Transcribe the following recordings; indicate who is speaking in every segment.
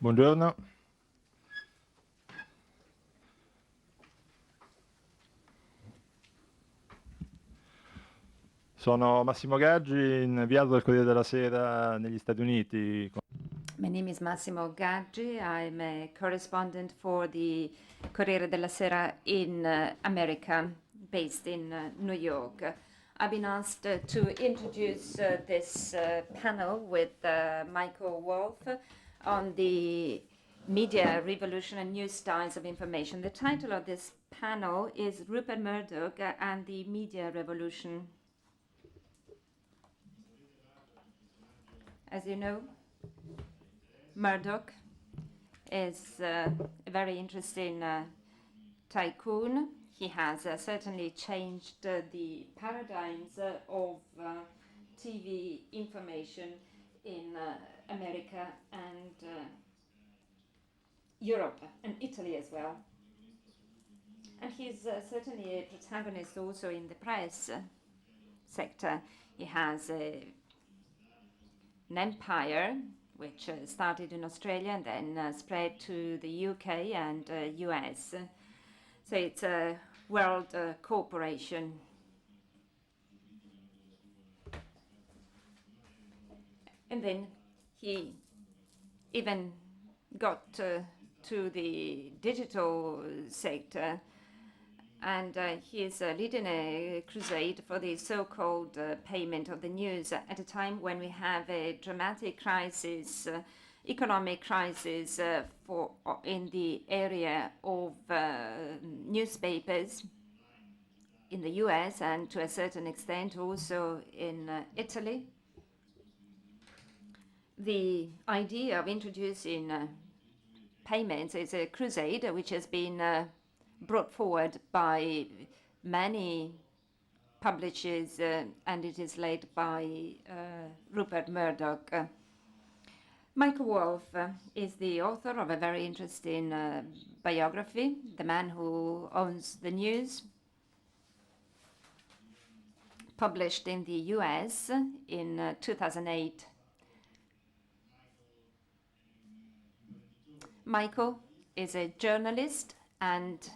Speaker 1: Buongiorno, sono Massimo Gaggi, inviato del Corriere della Sera negli Stati Uniti.
Speaker 2: My name is Massimo Gaggi. I'm a correspondent for the Corriere della Sera in America, based in New York. I've been asked to introduce this panel with Michael WOLFF on the media revolution and new styles of information. The title of this panel is Rupert Murdoch and the Media Revolution. As you know, Murdoch is a very interesting tycoon. He has certainly changed the paradigms of TV information in America and Europe and Italy as well. And he's certainly a protagonist also in the press sector. He has an empire which started in Australia and then spread to the UK and US. So it's a world corporation. And then he even got to the digital sector, and he is leading a crusade for the so-called payment of the news at a time when we have a dramatic crisis, economic crisis in the area of newspapers in the US and to a certain extent also in Italy. The idea of introducing payments is a crusade which has been brought forward by many publishers and it is led by Rupert Murdoch. Michael WOLFF is the author of a very interesting biography, The Man Who Owns the News, published in the US in 2008. Michael is a journalist and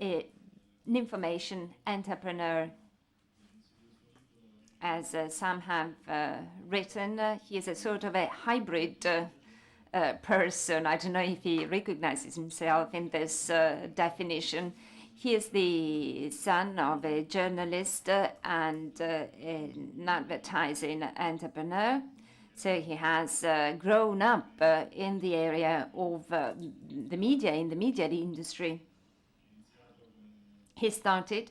Speaker 2: an information entrepreneur. As some have written, he is a sort of a hybrid person. I don't know if he recognizes himself in this definition. He is the son of a journalist and an advertising entrepreneur. So he has grown up in the area of the media, in the media industry. He started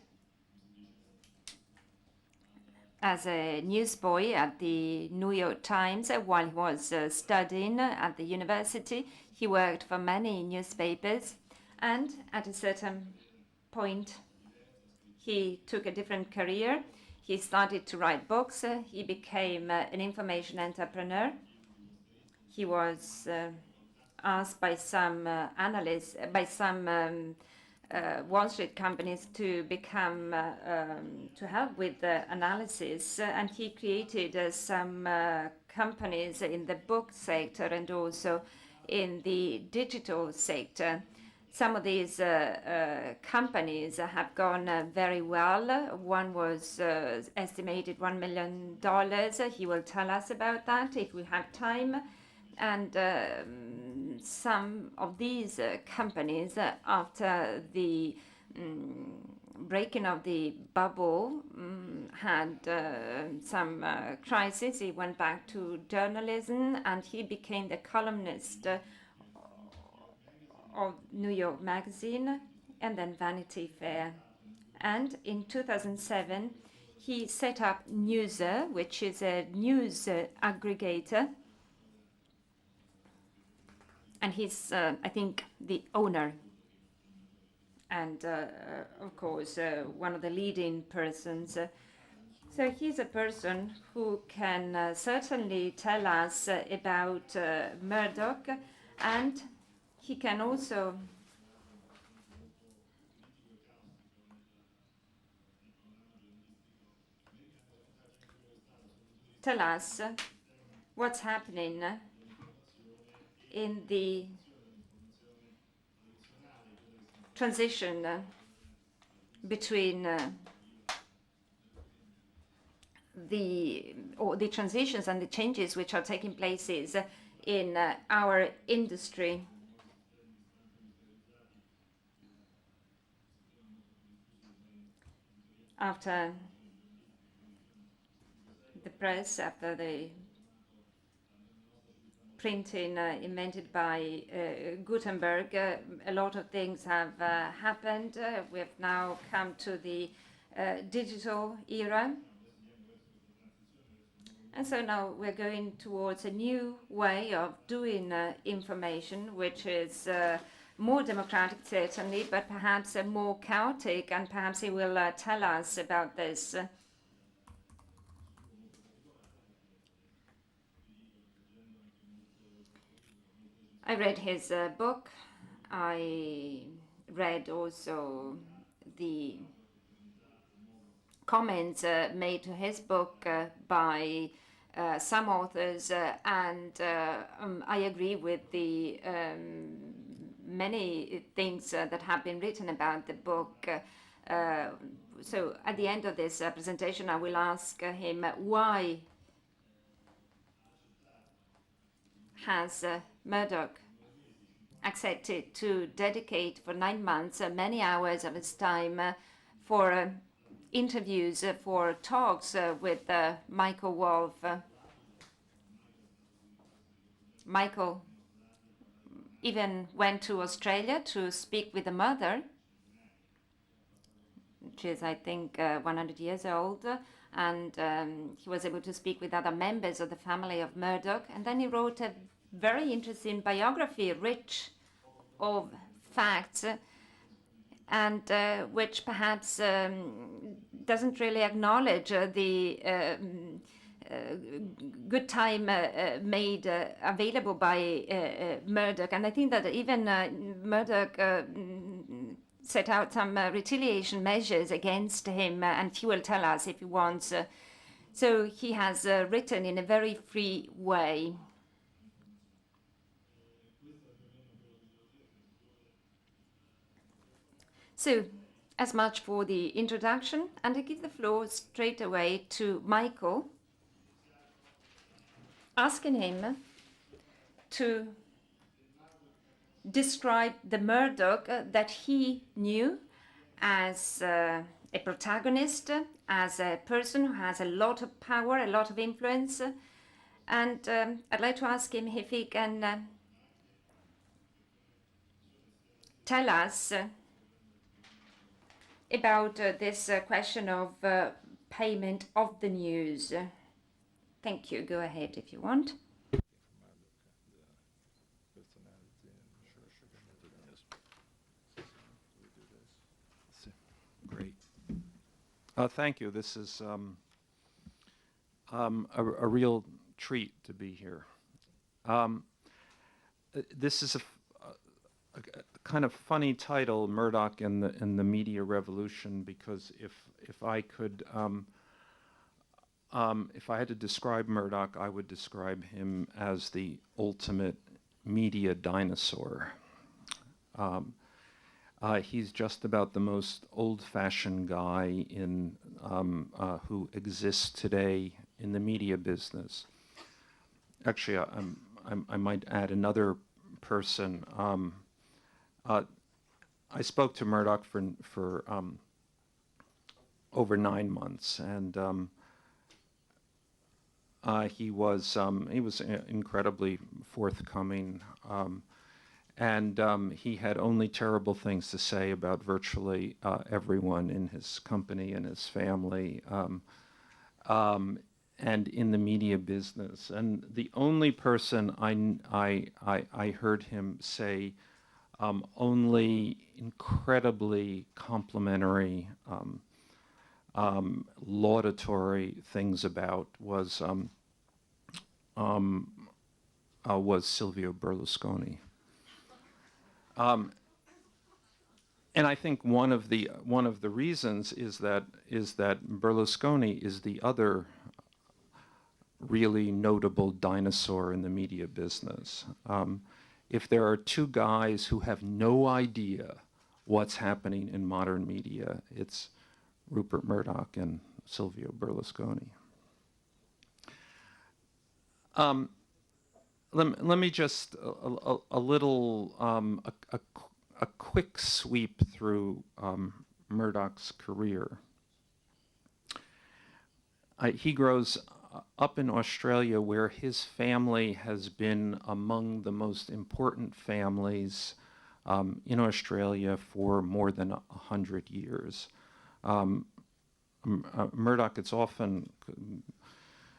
Speaker 2: as a newsboy at the New York Times while he was studying at the university. He worked for many newspapers, and at a certain point, he took a different career. He started to write books. He became an information entrepreneur. He was asked by some analysts, by some Wall Street companies to become to help with the analysis, and he created some companies in the book sector and also in the digital sector. Some of these companies have gone very well. One was estimated $1 million. He will tell us about that if we have time. And some of these companies, after the breaking of the bubble, had some crisis. He went back to journalism and he became the columnist of New York Magazine and then Vanity Fair. And in 2007, he set up Newser, which is a news aggregator. And he's, I think, the owner and, of course, one of the leading persons. So he's a person who can certainly tell us about Murdoch, and he can also tell us what's happening in the transition between the transitions and the changes which are taking places in our industry. After the press, after the printing invented by Gutenberg, a lot of things have happened. We have now come to the digital era. And so now we're going towards a new way of doing information, which is more democratic, certainly, but perhaps more chaotic, and perhaps he will tell us about this. I read his book. I read also the comments made to his book by some authors, and I agree with the many things that have been written about the book. So at the end of this presentation, I will ask him why has Murdoch accepted to dedicate for 9 months many hours of his time for interviews, for talks with Michael WOLFF. Michael even went to Australia to speak with the mother, which is, I think, 100 years old, and he was able to speak with other members of the family of Murdoch. And then he wrote a very interesting biography, rich of facts, and which perhaps doesn't really acknowledge the good time made available by Murdoch. And I think that even Murdoch set out some retaliation measures against him, and he will tell us if he wants. So he has written in a very free way. So, as much for the introduction, and I give the floor straight away to Michael, asking him to describe the Murdoch that he knew as a protagonist, as a person who has a lot of power, a lot of influence. And I'd like to ask him if he can tell us about this question of payment of the news. Thank you. Go ahead if you want.
Speaker 3: Great. Thank you. This is a real treat to be here. This is a kind of funny title, Murdoch and the Media Revolution, because if I could, if I had to describe Murdoch, I would describe him as the ultimate media dinosaur. He's just about the most old-fashioned guy in who exists today in the media business. Actually, I might add another person. I spoke to Murdoch for over 9 months, and he was incredibly forthcoming. And he had only terrible things to say about virtually everyone in his company and his family, and in the media business. And the only person I heard him say only incredibly complimentary, laudatory things about was Silvio Berlusconi. And I think one of the reasons is that Berlusconi is the other really notable dinosaur in the media business. If there are two guys who have no idea what's happening in modern media, it's Rupert Murdoch and Silvio Berlusconi. Let me just a little a quick sweep through Murdoch's career. He grows up in Australia, where his family has been among the most important families in Australia for more than 100 years. Murdoch, it's often,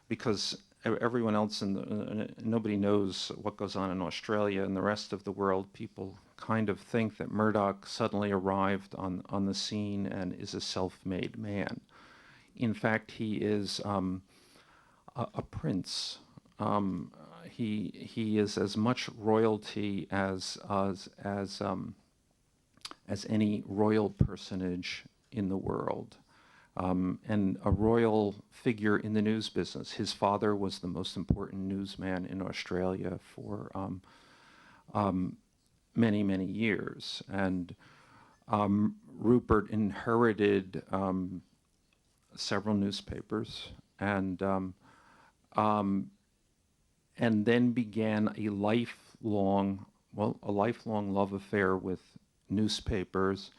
Speaker 3: because everyone else nobody knows what goes on in Australia and the rest of the world, people kind of think that Murdoch suddenly arrived on the scene and is a self-made man. In fact, he is a prince. He is as much royalty as any royal personage in the world, and a royal figure in the news business. His father was the most important newsman in Australia for many, many years, and Rupert inherited several newspapers, and then began a lifelong love affair with newspapers,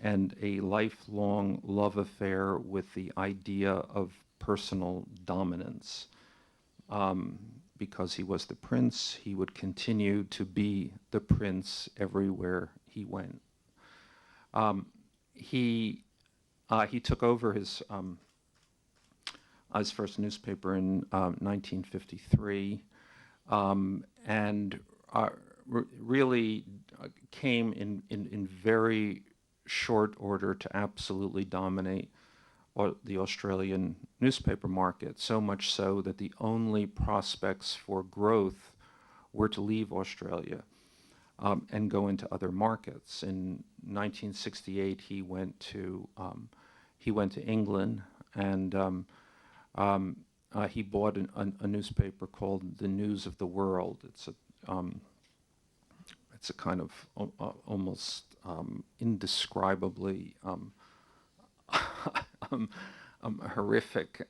Speaker 3: and a lifelong love affair with the idea of personal dominance. Because he was the prince, he would continue to be the prince everywhere he went. He took over his first newspaper in 1953, and really came in very short order to absolutely dominate the Australian newspaper market, so much so that the only prospects for growth were to leave Australia and go into other markets. In 1968, he went to England, and he bought a newspaper called The News of the World. It's a kind of almost indescribably horrific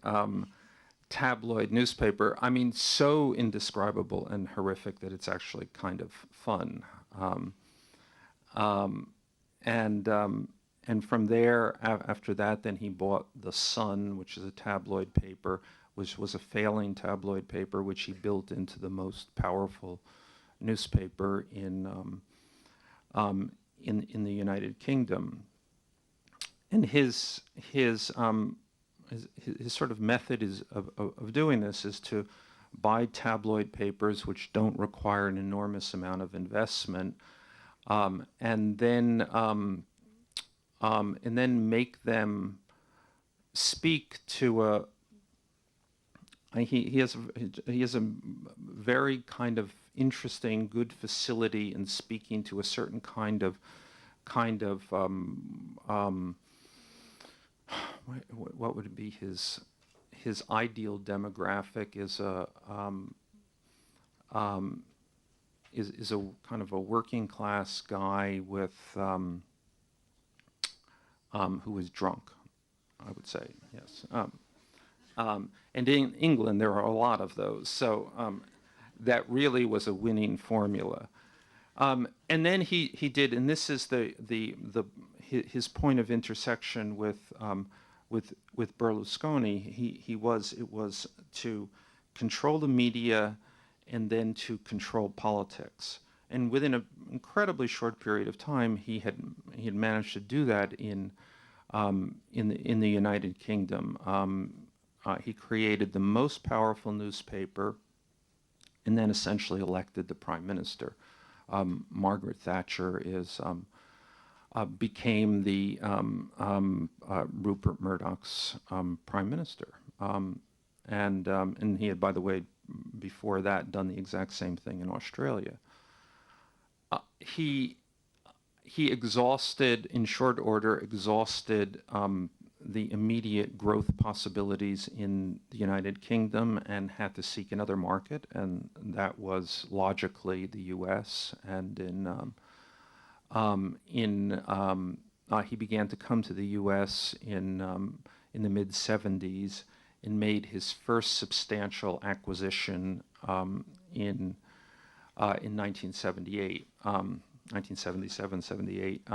Speaker 3: tabloid newspaper. I mean, so indescribable and horrific that it's actually kind of fun. And from there, after that, then he bought The Sun, which is a tabloid paper, which was a failing tabloid paper, which he built into the most powerful newspaper in the United Kingdom. And his sort of method of doing this is to buy tabloid papers which don't require an enormous amount of investment, and then make them speak to he has a very kind of interesting, good facility in speaking to a certain kind of what would be his ideal demographic is a kind of a working class guy with who is drunk, I would say, yes. And in England, there are a lot of those, so that really was a winning formula. And then he did, and this is his point of intersection with Berlusconi. It was to control the media and then to control politics. And within an incredibly short period of time, he had managed to do that in the United Kingdom. He created the most powerful newspaper, and then essentially elected the prime minister. Margaret Thatcher became the Rupert Murdoch's prime minister, and he had, by the way, before that, done the exact same thing in Australia. He exhausted, in short order, the immediate growth possibilities in the United Kingdom and had to seek another market, and that was logically the U.S. And he began to come to the U.S. in the mid-'70s and made his first substantial acquisition in 1978, 1977, 78.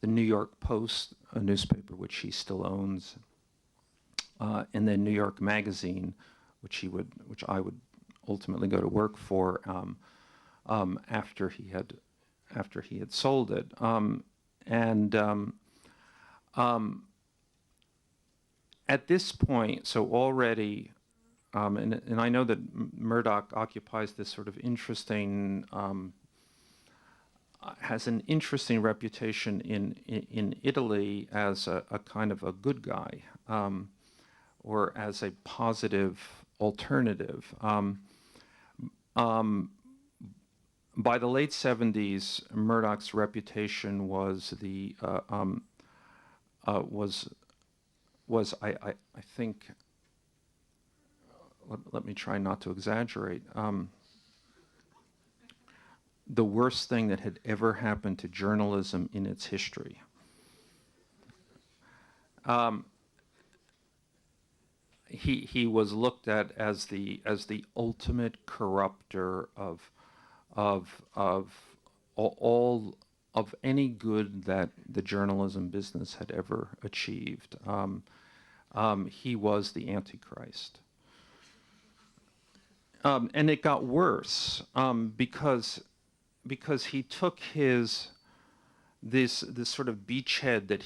Speaker 3: The New York Post, a newspaper which he still owns, and then New York Magazine, which I would ultimately go to work for after he had sold it. At this point, so already, and I know that Murdoch occupies this sort of interesting, has an interesting reputation in Italy as a kind of a good guy, or as a positive alternative. By the late 70s, Murdoch's reputation was I think, let me try not to exaggerate, the worst thing that had ever happened to journalism in its history. He was looked at as the ultimate corrupter of all of any good that the journalism business had ever achieved. He was the Antichrist. And it got worse because he took this sort of beachhead that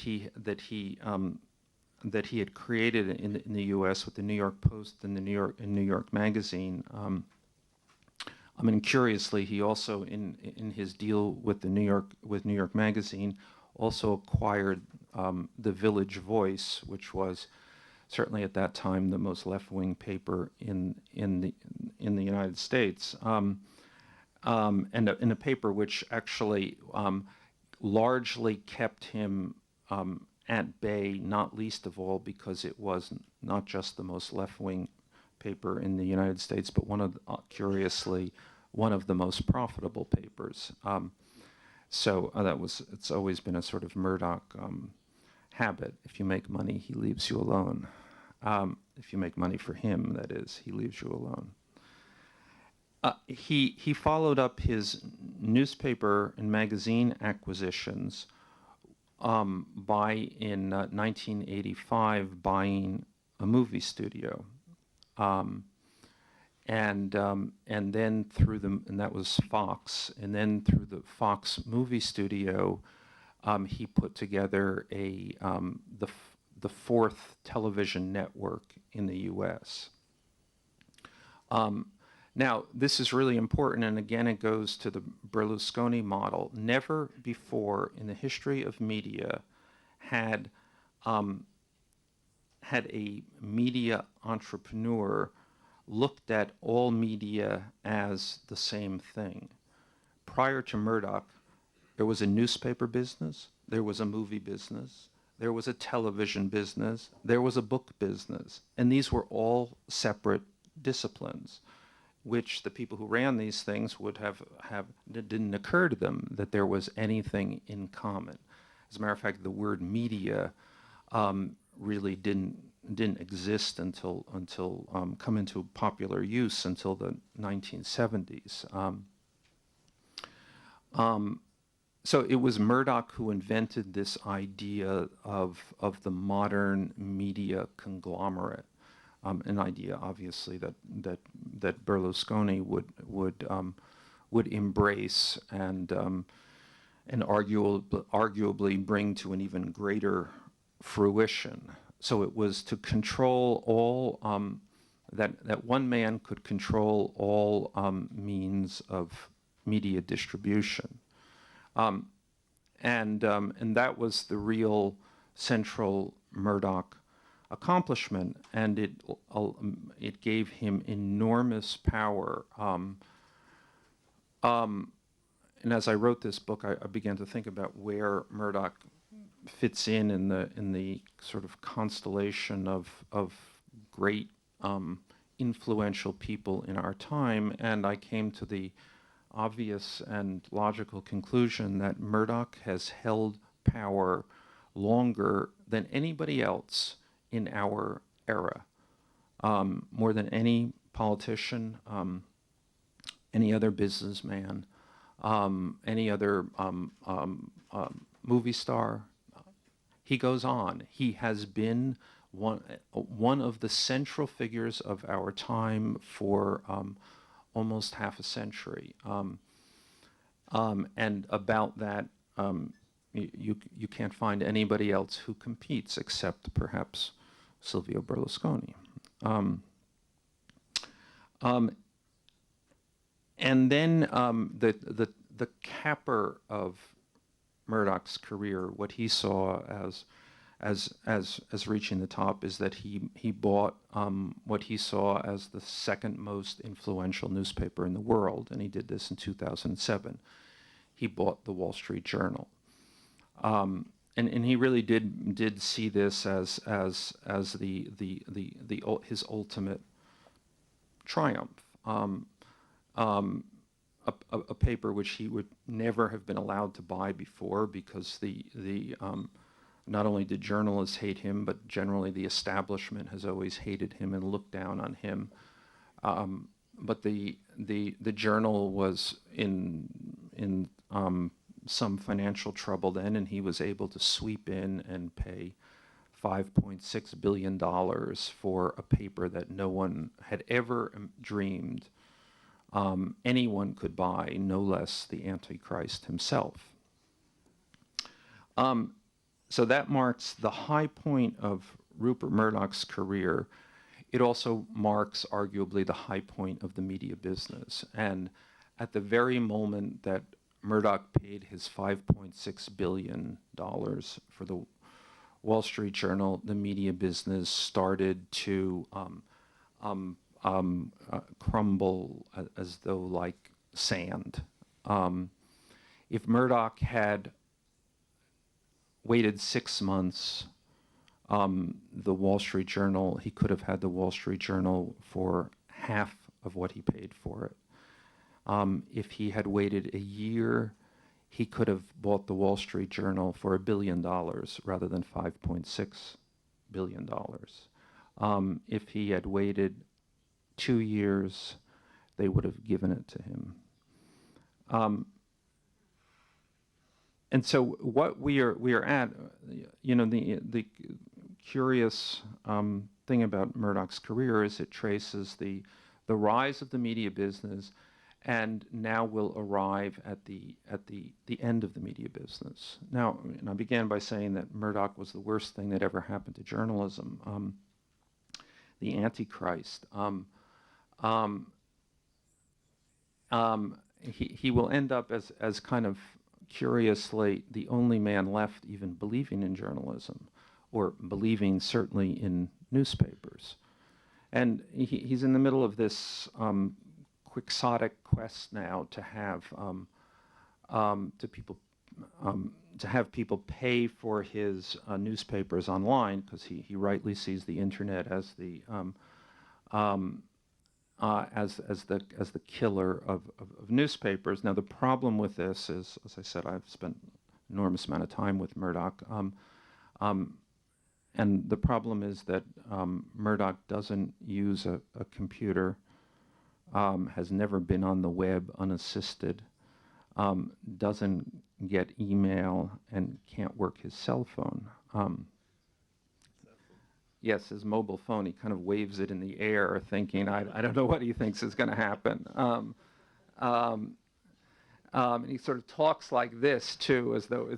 Speaker 3: he had created in the U.S. with the New York Post and the New York Magazine. I mean, curiously, he also in his deal with New York Magazine also acquired the Village Voice, which was certainly at that time the most left-wing paper in the United States, and a paper which actually largely kept him at bay, not least of all because it was not just the most left-wing paper in the United States, but curiously, one of the most profitable papers. So it's always been a sort of Murdoch habit. If you make money, he leaves you alone. If you make money for him, that is, he leaves you alone. He followed up his newspaper and magazine acquisitions by, in 1985, buying a movie studio. And then and that was Fox, and then through the Fox movie studio, he put together the fourth television network in the U.S. Now, this is really important, and again, it goes to the Berlusconi model. Never before in the history of media had a media entrepreneur looked at all media as the same thing. Prior to Murdoch, there was a newspaper business, there was a movie business, there was a television business, there was a book business, and these were all separate disciplines, which the people who ran these things would have it didn't occur to them that there was anything in common. As a matter of fact, the word media really didn't exist until come into popular use until the 1970s. So it was Murdoch who invented this idea of the modern media conglomerate, an idea obviously that Berlusconi would embrace and arguably bring to an even greater fruition. So it was to control all, that one man could control all means of media distribution. And that was the real central Murdoch accomplishment, and it gave him enormous power. And as I wrote this book, I began to think about where Murdoch fits in the sort of constellation of great influential people in our time, and I came to the obvious and logical conclusion that Murdoch has held power longer than anybody else in our era, more than any politician, any other businessman, any other movie star. He goes on. He has been one of the central figures of our time for almost half a century. And about that, you can't find anybody else who competes except perhaps Silvio Berlusconi. And then the capper of Murdoch's career, what he saw as reaching the top, is that he bought what he saw as the second most influential newspaper in the world, and he did this in 2007. He bought the Wall Street Journal, and he really did see this as his ultimate triumph. A paper which he would never have been allowed to buy before, because not only did journalists hate him, but generally the establishment has always hated him and looked down on him. But the journal was in some financial trouble then, and he was able to sweep in and pay $5.6 billion for a paper that no one had ever dreamed anyone could buy, no less the Antichrist himself. So that marks the high point of Rupert Murdoch's career. It also marks arguably the high point of the media business. And at the very moment that Murdoch paid his $5.6 billion for the Wall Street Journal, the media business started to crumble as though like sand. If Murdoch had waited 6 months, the Wall Street Journal, he could have had the Wall Street Journal for half of what he paid for it. If he had waited a year, he could have bought the Wall Street Journal for $1 billion rather than $5.6 billion. If he had waited 2 years, they would have given it to him. And so what we are at, the curious thing about Murdoch's career is it traces the rise of the media business, and now will arrive at the end of the media business. Now, and I began by saying that Murdoch was the worst thing that ever happened to journalism, the Antichrist. He will end up as kind of curiously the only man left even believing in journalism, or believing certainly in newspapers. And he's in the middle of this quixotic quest now to have people pay for his newspapers online, because he rightly sees the internet as the killer of newspapers. Now the problem with this is, as I said, I've spent an enormous amount of time with Murdoch, and the problem is that Murdoch doesn't use a computer, has never been on the web unassisted, doesn't get email, and can't work his cell phone. Yes, his mobile phone, he kind of waves it in the air thinking, I don't know what he thinks is going to happen. And he sort of talks like this too, as though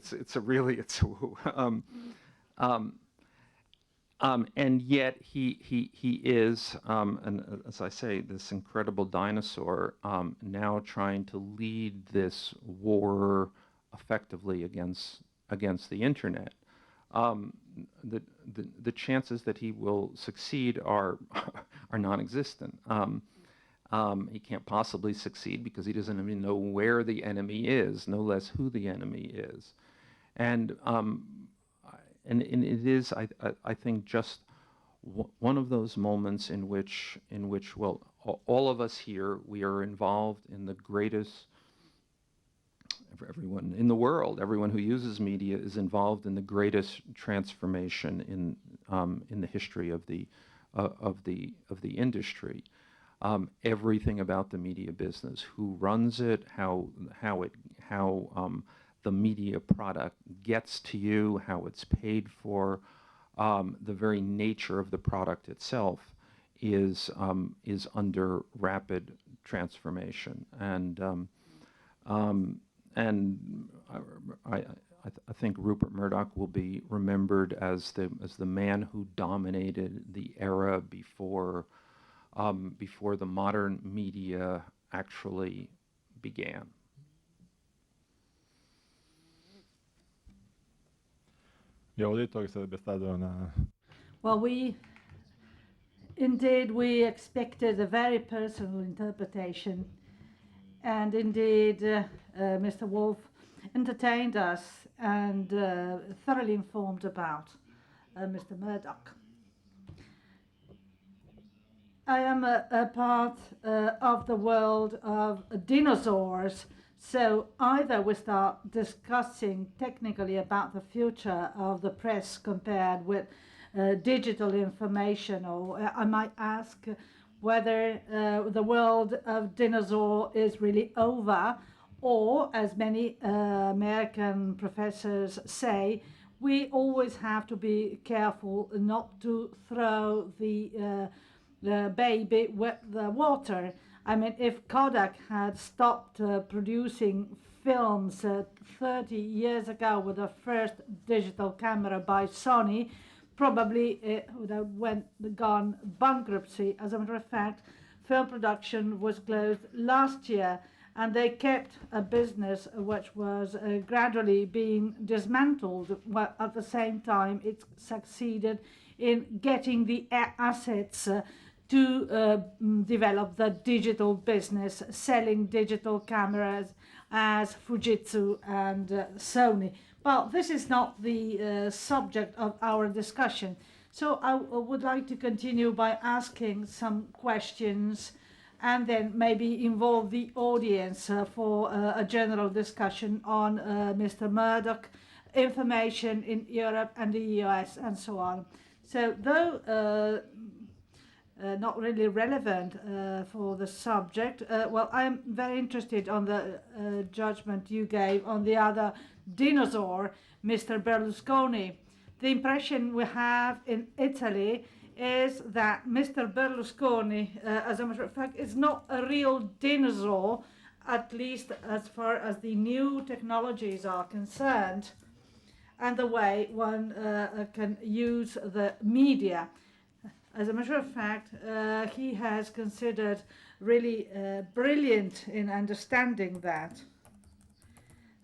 Speaker 3: and yet he is, and as I say, this incredible dinosaur, now trying to lead this war effectively against the internet. The chances that he will succeed are non-existent. He can't possibly succeed because he doesn't even know where the enemy is, no less who the enemy is. And and it is, I think, just one of those moments in which well, all of us here, we are involved in the greatest. Everyone in the world, everyone who uses media is involved in the greatest transformation in the history of the industry. Everything about the media business, who runs it, how the media product gets to you, how it's paid for, the very nature of the product itself is under rapid transformation, and I think Rupert Murdoch will be remembered as the man who dominated the era before the modern media actually began.
Speaker 1: Vi avevo detto che sarebbe stata una...
Speaker 4: Well, we expected a very personal interpretation, and indeed, Mr. Wolff entertained us and thoroughly informed about Mr. Murdoch. I am a part of the world of dinosaurs, so either we start discussing technically about the future of the press compared with digital information, or I might ask whether the world of dinosaur is really over, or, as many American professors say, we always have to be careful not to throw the baby with the water. I mean, if Kodak had stopped producing films 30 years ago with the first digital camera by Sony, probably it would have gone bankruptcy. As a matter of fact, film production was closed last year, and they kept a business which was gradually being dismantled, while at the same time it succeeded in getting the assets to develop the digital business, selling digital cameras as Fujitsu and Sony. Well, this is not the subject of our discussion. So I would like to continue by asking some questions and then maybe involve the audience for a general discussion on Mr. Murdoch, information in Europe and the US and so on. So though not really relevant for the subject, well, I'm very interested on the judgment you gave on the other dinosaur, Mr. Berlusconi. The impression we have in Italy is that Mr. Berlusconi, as a matter of fact, is not a real dinosaur, at least as far as the new technologies are concerned, and the way one can use the media. As a matter of fact, he has considered really brilliant in understanding that,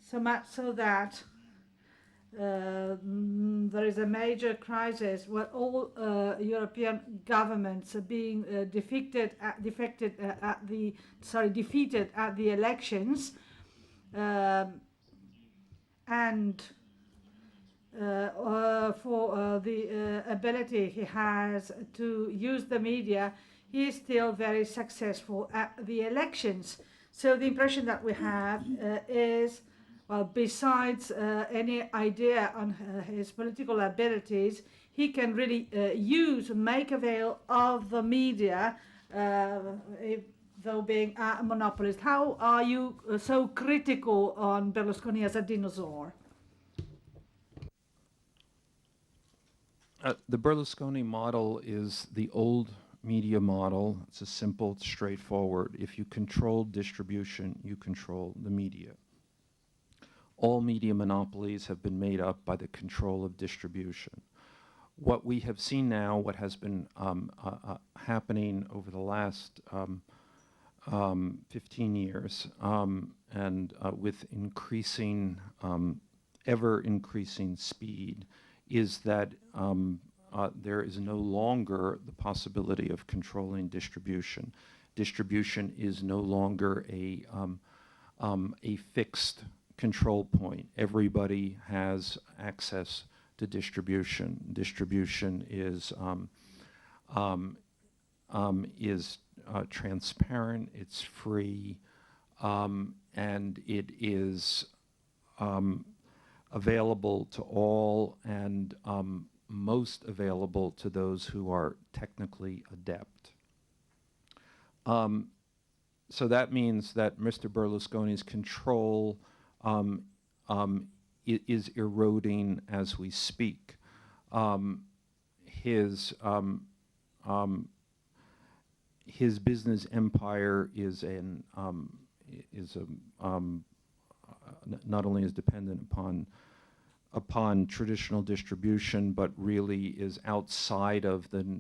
Speaker 4: so much so that there is a major crisis where all European governments are being defeated at the elections, and for the ability he has to use the media, he is still very successful at the elections. So the impression that we have is, well, besides any idea on his political abilities, he can really make avail of the media, though being a monopolist. How are you so critical on Berlusconi as a dinosaur?
Speaker 3: The Berlusconi model is the old media model. It's a simple, straightforward. If you control distribution, you control the media. All media monopolies have been made up by the control of distribution. What we have seen now, what has been happening over the last 15 years, and with increasing, ever-increasing speed, is that there is no longer the possibility of controlling distribution. Distribution is no longer a fixed control point. Everybody has access to distribution. Distribution is transparent, it's free, and it is available to all, and most available to those who are technically adept. So that means that Mr. Berlusconi's control is eroding as we speak. His business empire is not only is dependent upon traditional distribution, but really is outside of the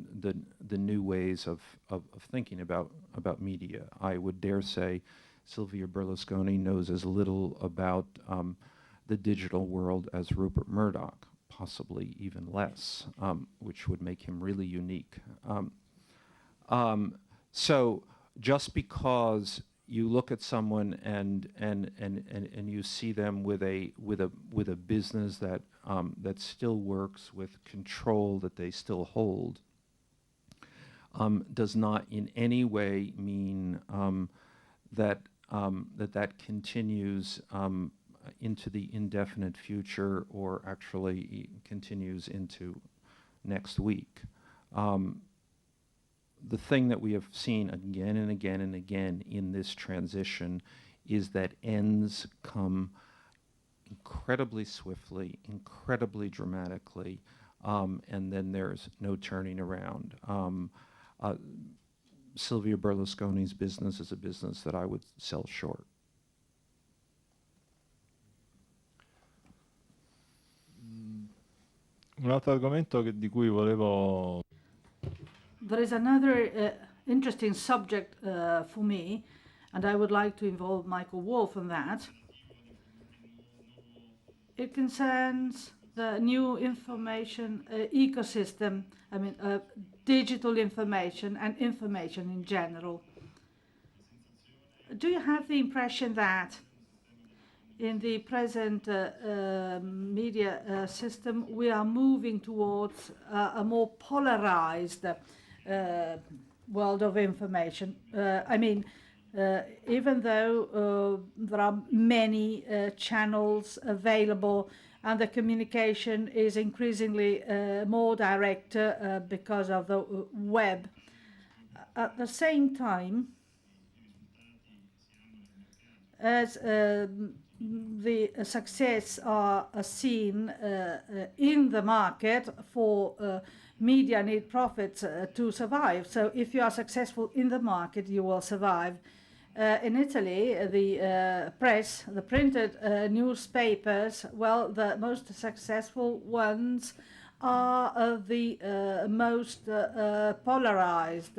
Speaker 3: new ways of thinking about media. I would dare say Silvio Berlusconi knows as little about the digital world as Rupert Murdoch, possibly even less, which would make him really unique. So just because you look at someone and you see them with a business that that still works, with control that they still hold, does not in any way mean that that continues into the indefinite future, or actually continues into next week. The thing that we have seen again and again and again in this transition is that ends come incredibly swiftly, incredibly dramatically, and then there's no turning around. Silvio Berlusconi's business is a business that I would sell short.
Speaker 1: Un altro argomento di cui volevo...
Speaker 4: There is another interesting subject for me, and I would like to involve Michael WOLFF in that. It concerns the new information ecosystem, I mean digital information and information in general. Do you have the impression that in the present media system we are moving towards a more polarized world of information? I mean, even though there are many channels available and the communication is increasingly more direct because of the web, at the same time, as the success are seen in the market for media need profits to survive. So if you are successful in the market, you will survive. In Italy, the press, the printed newspapers, well, the most successful ones are the most polarized,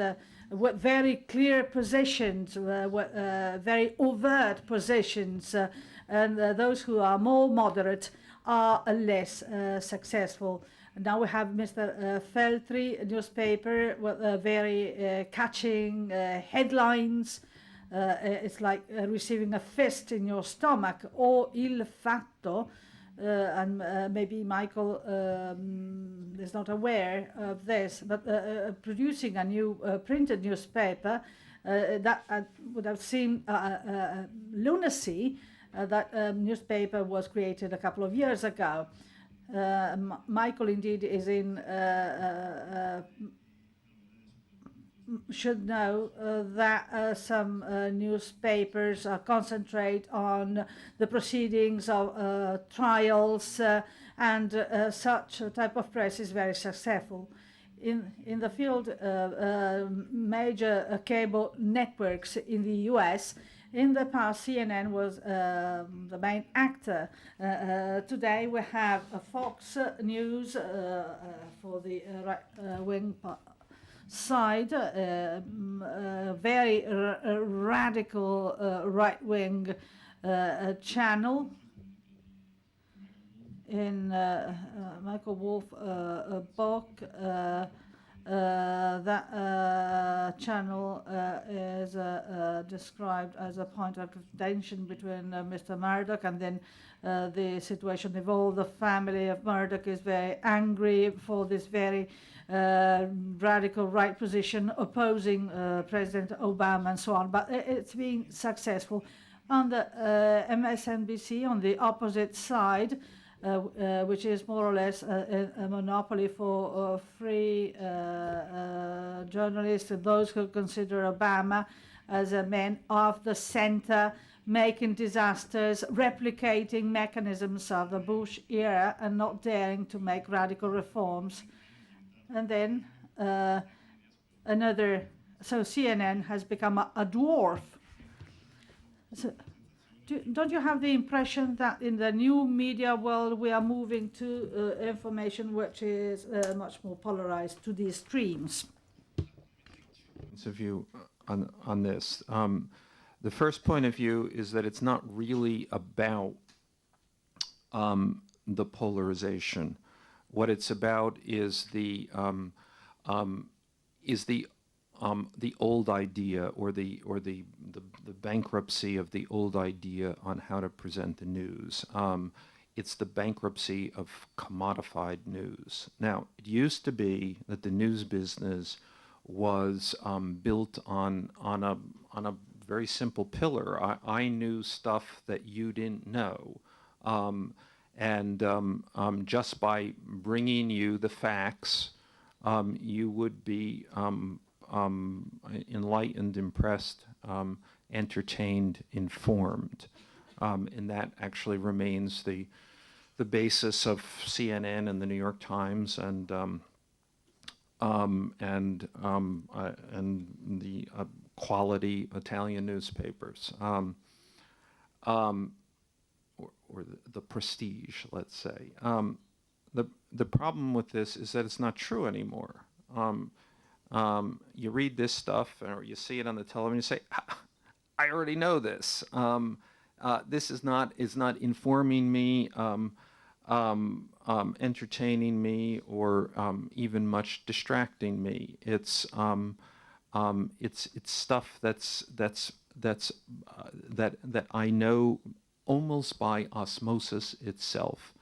Speaker 4: with very clear positions, very overt positions, and those who are more moderate are less successful. Now we have Mr. Feltri newspaper with very catching headlines. It's like receiving a fist in your stomach. Or Il Fatto, and maybe Michael is not aware of this, but producing a new printed newspaper that would have seemed lunacy. That newspaper was created a couple of years ago. Michael indeed is in should know that some newspapers concentrate on the proceedings of trials, and such a type of press is very successful. In the field of major cable networks in the US, in the past, CNN was the main actor. Today we have Fox News for the right-wing side, very radical right-wing channel. In Michael WOLFF book, That channel is described as a point of tension between Mr. Murdoch, and then the situation evolved. The family of Murdoch is very angry for this very radical right position, opposing President Obama and so on. But it's been successful. On the MSNBC, on the opposite side, which is more or less a monopoly for free journalists and those who consider Obama as a man of the center, making disasters, replicating mechanisms of the Bush era and not daring to make radical reforms. And then so CNN has become a dwarf. So, don't you have the impression that in the new media world we are moving to information which is much more polarized to the extremes?
Speaker 3: Points of view on this. The first point of view is that it's not really about the polarization. What it's about is the old idea, or the bankruptcy of the old idea on how to present the news. It's the bankruptcy of commodified news. Now, it used to be that the news business was built on a very simple pillar. I knew stuff that you didn't know, and just by bringing you the facts, you would be enlightened, impressed, entertained, informed, and that actually remains the basis of CNN and the New York Times and the quality Italian newspapers, or the prestige, let's say. The problem with this is that it's not true anymore. You read this stuff, or you see it on the television, you say, I already know this. This is not informing me, entertaining me, or even much distracting me. It's stuff that I know almost by osmosis itself.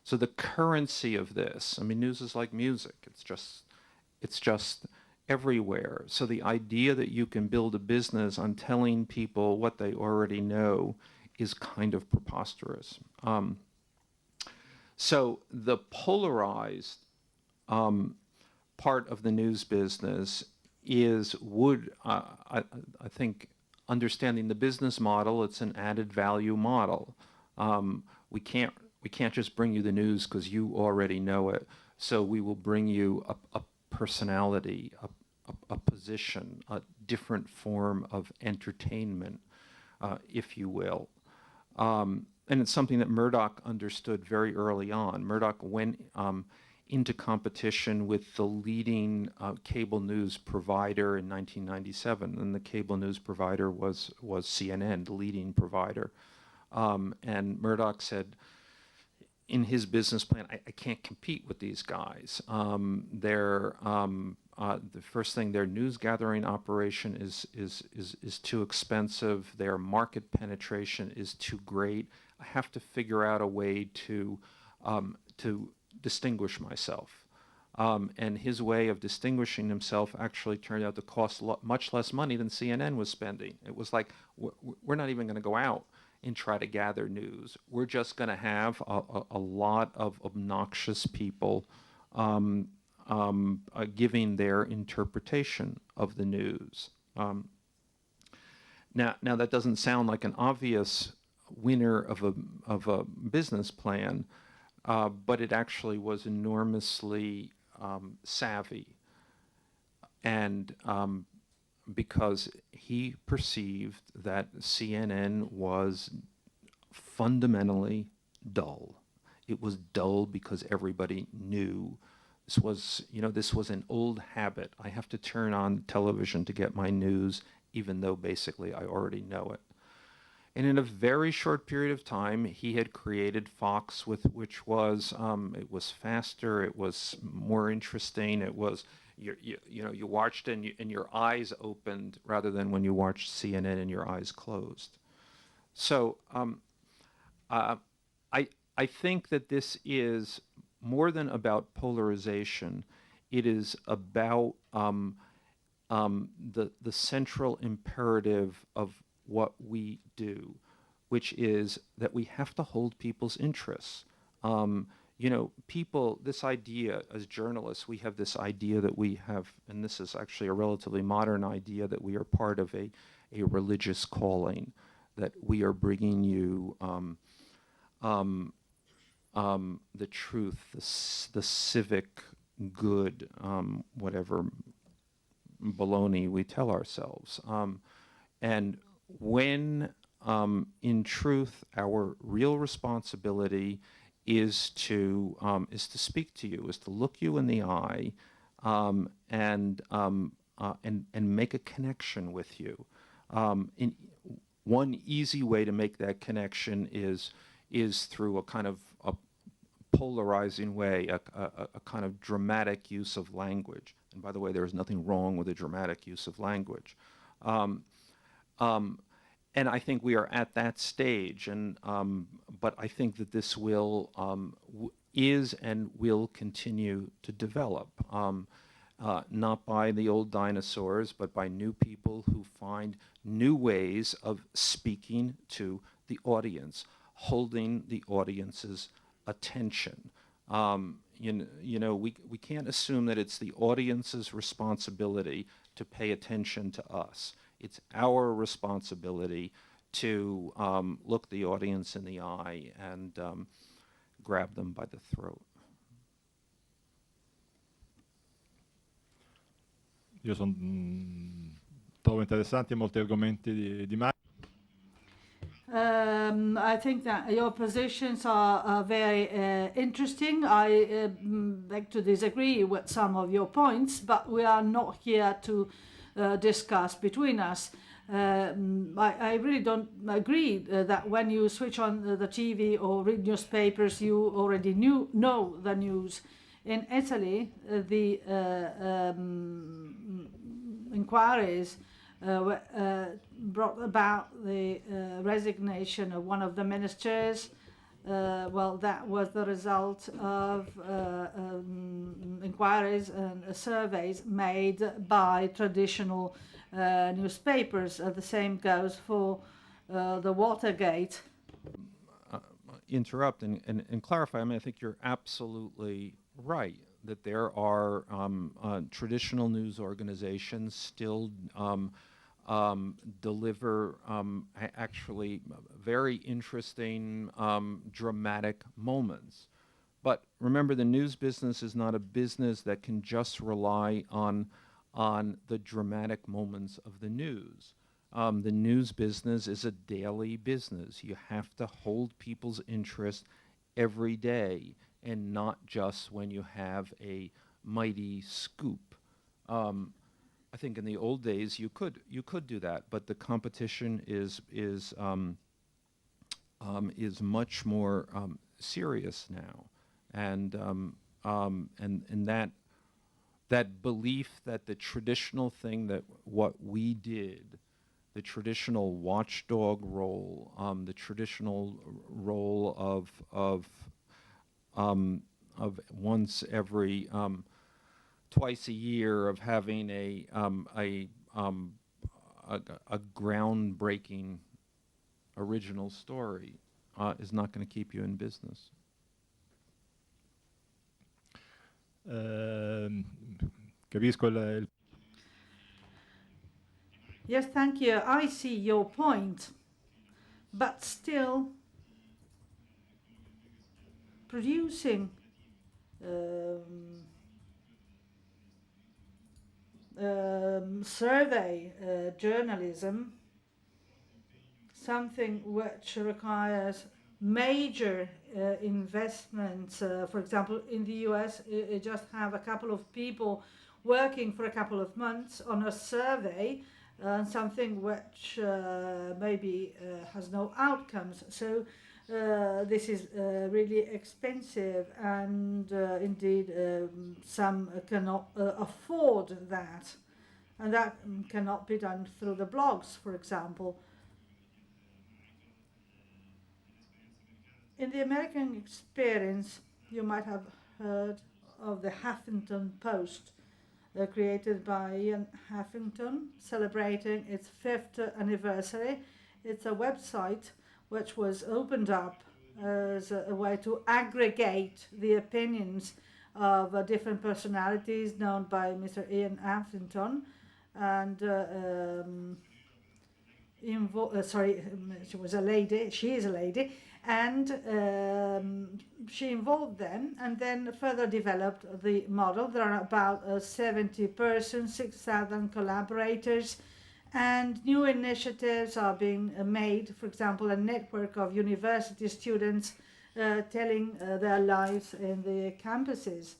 Speaker 3: So the currency of this, I mean, news is like music. It's just everywhere. So the idea that you can build a business on telling people what they already know is kind of preposterous. So the polarized part of the news business would I think, understanding the business model, it's an added value model. We can't just bring you the news because you already know it. So we will bring you a personality, a position, a different form of entertainment, if you will. And it's something that Murdoch understood very early on. Murdoch went into competition with the leading cable news provider in 1997, and the cable news provider was CNN, the leading provider. And Murdoch said, in his business plan, I can't compete with these guys. The first thing, their news gathering operation is too expensive. Their market penetration is too great. I have to figure out a way to distinguish myself. And his way of distinguishing himself actually turned out to cost much less money than CNN was spending. It was like, we're not even going to go out and try to gather news. We're just going to have a lot of obnoxious people giving their interpretation of the news. Now that doesn't sound like an obvious winner of a business plan, but it actually was enormously savvy, and because he perceived that CNN was fundamentally dull. It was dull because everybody knew this was an old habit. I have to turn on television to get my news, even though basically I already know it. And in a very short period of time, he had created Fox, which was it was faster, it was more interesting, it was you watched and your eyes opened rather than when you watched CNN and your eyes closed. So I think that this is more than about polarization. It is about the central imperative of what we do, which is that we have to hold people's interests. People, this idea, as journalists, we have this idea that we have, and this is actually a relatively modern idea, that we are part of a religious calling, that we are bringing you the truth, the civic good, whatever baloney we tell ourselves. And when, in truth, our real responsibility is to speak to you, is to look you in the eye, and make a connection with you. One easy way to make that connection is through a kind of a polarizing way, a kind of dramatic use of language. And by the way, there is nothing wrong with a dramatic use of language. And I think we are at that stage, but I think that this is and will continue to develop, not by the old dinosaurs, but by new people who find new ways of speaking to the audience, holding the audience's attention. We can't assume that it's the audience's responsibility to pay attention to us. It's our responsibility to look the audience in the eye and grab them by the throat.
Speaker 1: Io trovo interessanti molti argomenti di Mario.
Speaker 4: I think that your positions are very interesting. I beg to disagree with some of your points, but we are not here to discuss between us. I really don't agree that when you switch on the TV or read newspapers, you already know the news. In Italy, the inquiries brought about the resignation of one of the ministers. Well, that was the result of inquiries and surveys made by traditional newspapers. The same goes for the Watergate.
Speaker 3: Interrupt and clarify. I mean, I think you're absolutely right that there are traditional news organizations still deliver actually very interesting, dramatic moments. But remember, the news business is not a business that can just rely on the dramatic moments of the news. The news business is a daily business. You have to hold people's interest every day, and not just when you have a mighty scoop. I think in the old days you could do that, but the competition is much more serious now, and that belief that the traditional thing, that what we did, the traditional watchdog role, the traditional role of once every twice a year of having a groundbreaking original story is not going to keep you in business.
Speaker 1: Capisco il
Speaker 4: Yes, thank you. I see your point, but still producing survey journalism, something which requires major investments. For example, in the US, you just have a couple of people working for a couple of months on a survey, something which maybe has no outcomes. So this is really expensive, and indeed some cannot afford that, and that cannot be done through the blogs, for example. In the American experience, you might have heard of the Huffington Post, created by Ian Huffington, celebrating its 5th anniversary. It's a website which was opened up as a way to aggregate the opinions of different personalities known by Mr. Ian Huffington, and she was a lady, she is a lady, and she involved them and then further developed the model. There are about 70 persons, 6,000 collaborators, and new initiatives are being made. For example, a network of university students telling their lives in the campuses,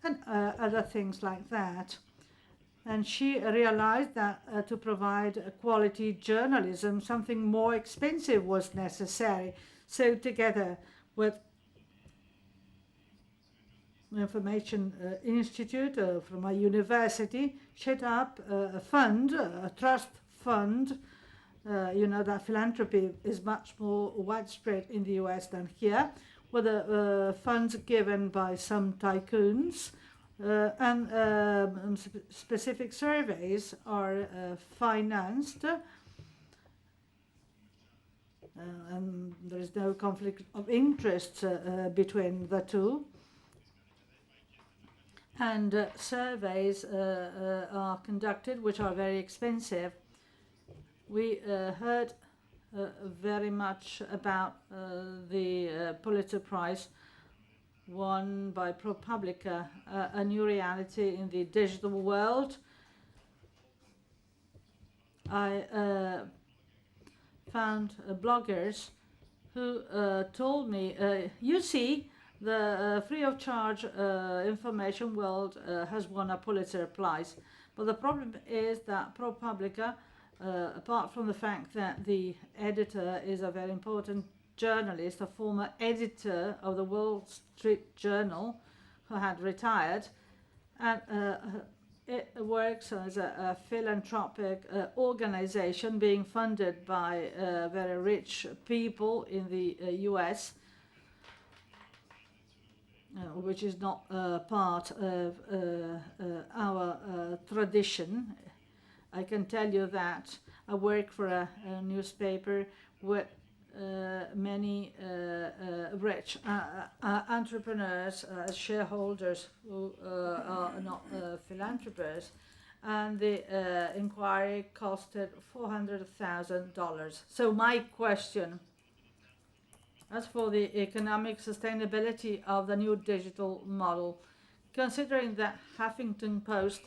Speaker 4: and other things like that. And she realized that to provide quality journalism, something more expensive was necessary. So together with Information Institute from a university, set up a fund, a trust fund. You know that philanthropy is much more widespread in the US than here, with funds given by some tycoons. And specific surveys are financed, and there is no conflict of interest between the two. And surveys are conducted, which are very expensive. We heard very much about the Pulitzer Prize won by ProPublica, a new reality in the digital world. I found bloggers who told me, you see, the free of charge information world has won a Pulitzer Prize. But the problem is that ProPublica, apart from the fact that the editor is a very important journalist, a former editor of the Wall Street Journal, who had retired, and it works as a philanthropic organization being funded by very rich people in the US, which is not part of our tradition. I can tell you that I work for a newspaper with many rich entrepreneurs, shareholders who are not philanthropists, and the inquiry costed $400,000. So my question, as for the economic sustainability of the new digital model, considering that Huffington Post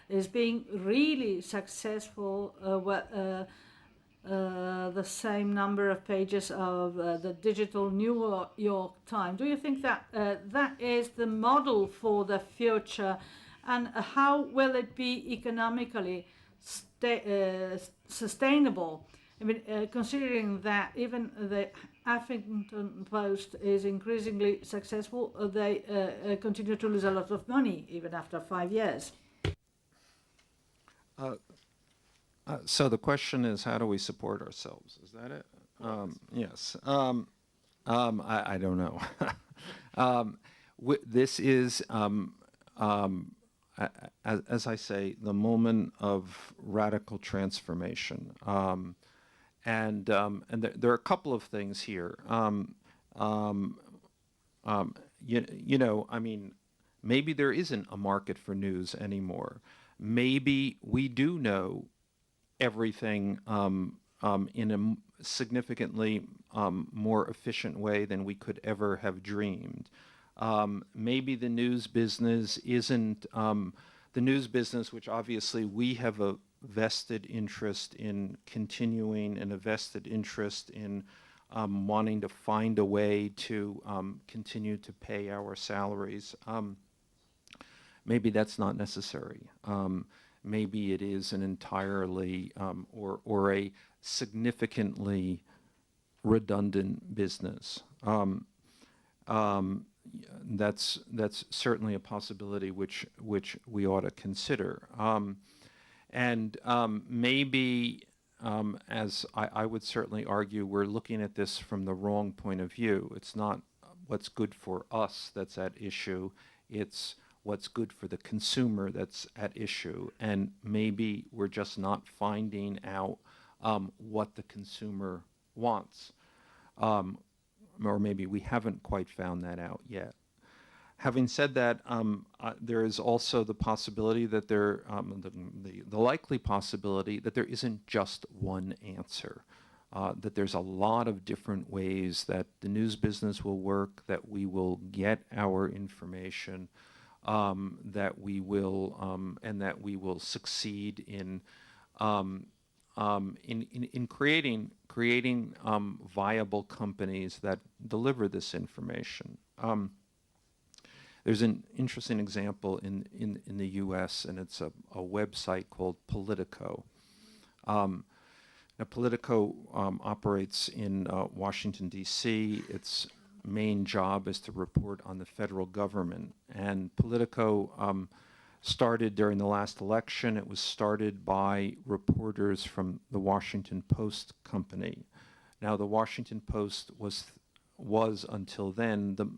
Speaker 4: is being really successful with the same number of pages of the digital New York Times, do you think that that is the model for the future, and how will it be economically sustainable? I mean, considering that even the Huffington Post is increasingly successful, they continue to lose a lot of money even after 5 years.
Speaker 3: So the question is, how do we support ourselves? Is that it? Yes. I don't know. This is, as I say, the moment of radical transformation. And there are a couple of things here. You know, I mean, maybe there isn't a market for news anymore. Maybe we do know everything in a significantly more efficient way than we could ever have dreamed. Maybe the news business isn't the news business, which obviously we have a vested interest in continuing and a vested interest in wanting to find a way to continue to pay our salaries. Maybe that's not necessary. Maybe it is an entirely or a significantly redundant business. That's certainly a possibility which we ought to consider. Maybe, as I would certainly argue, we're looking at this from the wrong point of view. It's not what's good for us that's at issue, it's what's good for the consumer that's at issue. And maybe we're just not finding out what the consumer wants. Or maybe we haven't quite found that out yet. Having said that, there is also the possibility that the likely possibility that there isn't just one answer, that there's a lot of different ways that the news business will work, that we will get our information, that we will and that we will succeed in creating viable companies that deliver this information. There's an interesting example in the U.S., and it's a website called Politico. Now, Politico operates in Washington, D.C. Its main job is to report on the federal government. And Politico started during the last election. It was started by reporters from the Washington Post company. Now, the Washington Post was until then the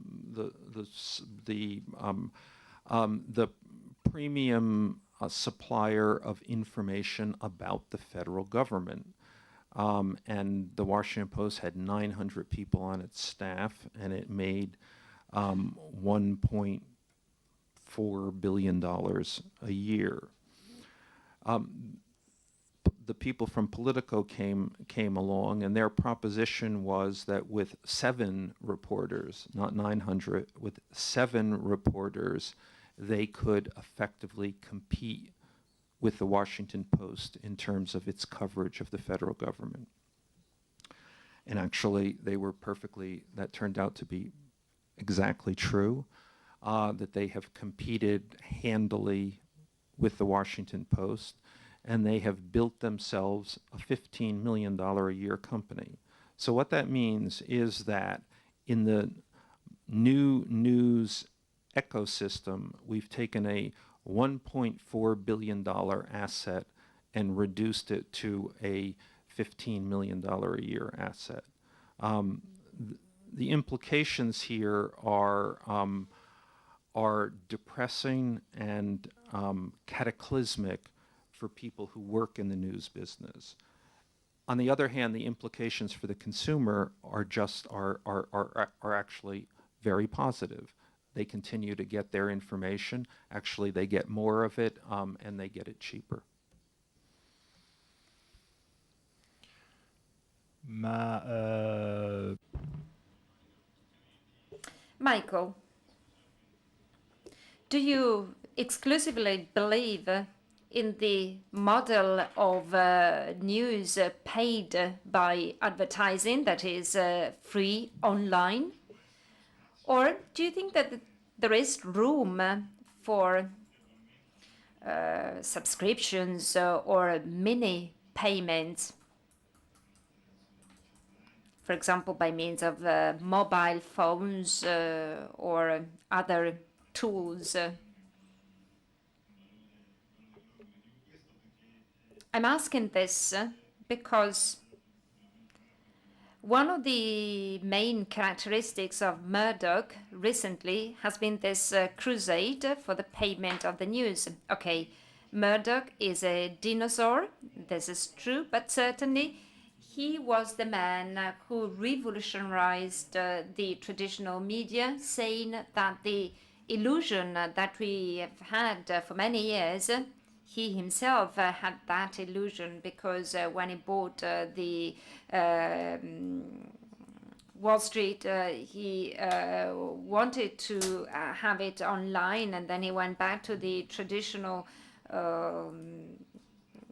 Speaker 3: premium supplier of information about the federal government. And the Washington Post had 900 people on its staff, and it made $1.4 billion a year. The people from Politico came along, and their proposition was that with 7 reporters, not 900, with 7 reporters, they could effectively compete with the Washington Post in terms of its coverage of the federal government. And actually, that turned out to be exactly true, that they have competed handily with the Washington Post, and they have built themselves a $15 million a year company. So what that means is that in the new news ecosystem, we've taken a $1.4 billion asset and reduced it to a $15 million a year asset. The implications here are depressing and cataclysmic for people who work in the news business. On the other hand, the implications for the consumer are actually very positive. They continue to get their information. Actually, they get more of it, and they get it cheaper.
Speaker 2: Michael, do you exclusively believe in the model of news paid by advertising, that is free online? Or do you think that there is room for subscriptions or mini payments, for example, by means of mobile phones or other tools? I'm asking this because one of the main characteristics of Murdoch recently has been this crusade for the payment of the news. Okay, Murdoch is a dinosaur, this is true, but certainly he was the man who revolutionized the traditional media, saying that the illusion that we have had for many years, he himself had that illusion, because when he bought the Wall Street, he wanted to have it online, and then he went back to the traditional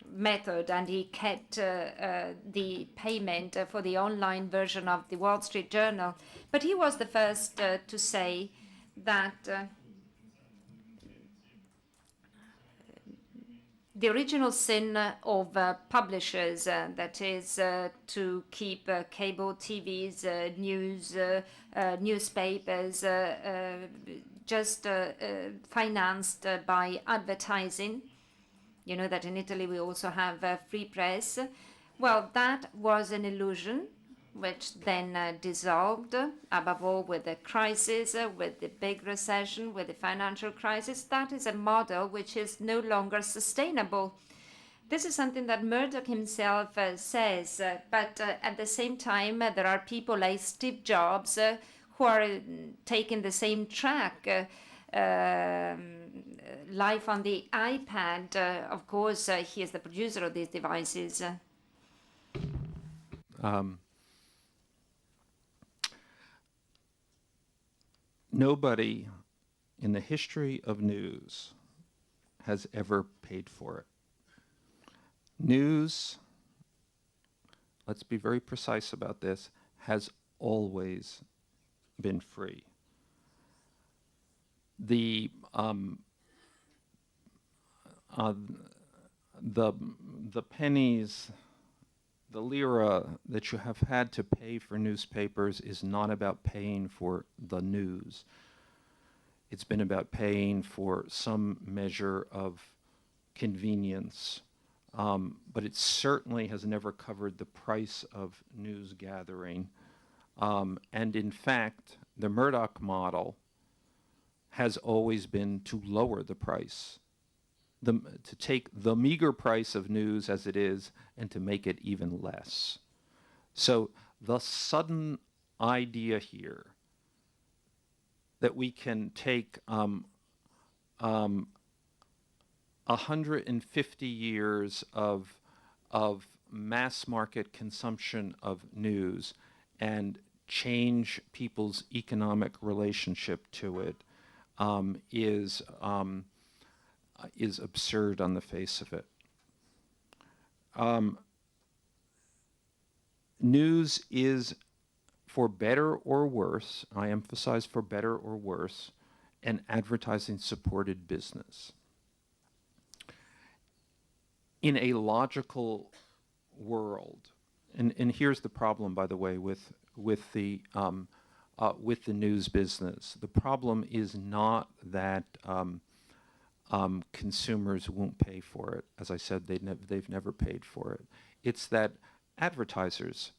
Speaker 2: method, and he kept the payment for the online version of the Wall Street Journal. But he was the first to say that the original sin of publishers, that is to keep cable TVs, news, newspapers just financed by advertising. You know that in Italy we also have free press. Well, that was an illusion which then dissolved, above all with the crisis, with the big recession, with the financial crisis. That is a model which is no longer sustainable. This is something that Murdoch himself says, but at the same time, there are people like Steve Jobs who are taking the same track. Life on the iPad, of course, he is the producer of these devices.
Speaker 3: Nobody in the history of news has ever paid for it. News, let's be very precise about this, has always been free. The pennies, the lira that you have had to pay for newspapers is not about paying for the news. It's been about paying for some measure of convenience, but it certainly has never covered the price of news gathering. And in fact, the Murdoch model has always been to lower the price, to take the meager price of news as it is and to make it even less. So the sudden idea here that we can take 150 years of mass market consumption of news and change people's economic relationship to it is absurd on the face of it. News is, for better or worse, I emphasize for better or worse, an advertising-supported business. In a logical world, and here's the problem, by the way, with the news business. The problem is not that consumers won't pay for it. As I said, they've never paid for it. It's that advertisers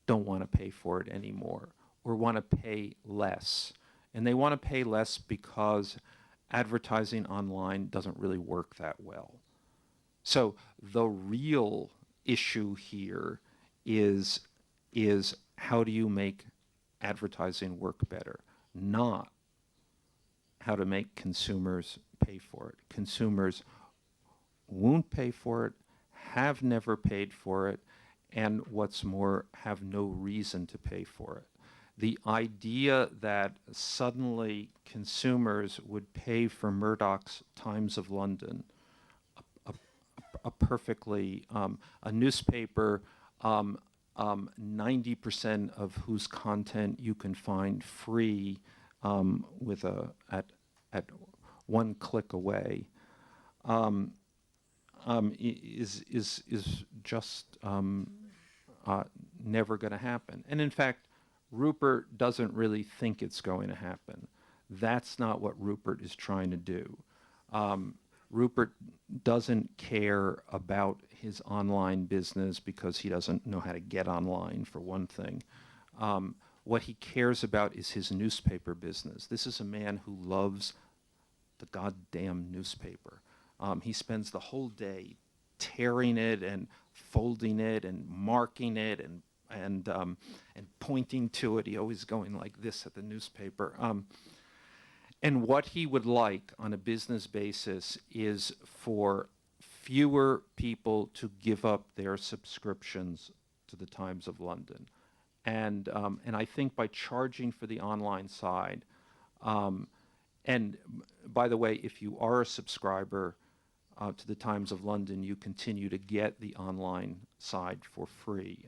Speaker 3: don't want to pay for it anymore, or want to pay less. And they want to pay less because advertising online doesn't really work that well. So the real issue here is how do you make advertising work better, not how to make consumers pay for it. Consumers won't pay for it, have never paid for it, and what's more, have no reason to pay for it. The idea that suddenly consumers would pay for Murdoch's Times of London, a perfectly, a newspaper 90% of whose content you can find free with at one click away, is just never going to happen. And in fact, Rupert doesn't really think it's going to happen. That's not what Rupert is trying to do. Rupert doesn't care about his online business because he doesn't know how to get online, for one thing. What he cares about is his newspaper business. This is a man who loves the goddamn newspaper. He spends the whole day tearing it and folding it and marking it and pointing to it. He always going like this at the newspaper. And what he would like on a business basis is for fewer people to give up their subscriptions to the Times of London. And I think by charging for the online side, and by the way, if you are a subscriber to the Times of London, you continue to get the online side for free.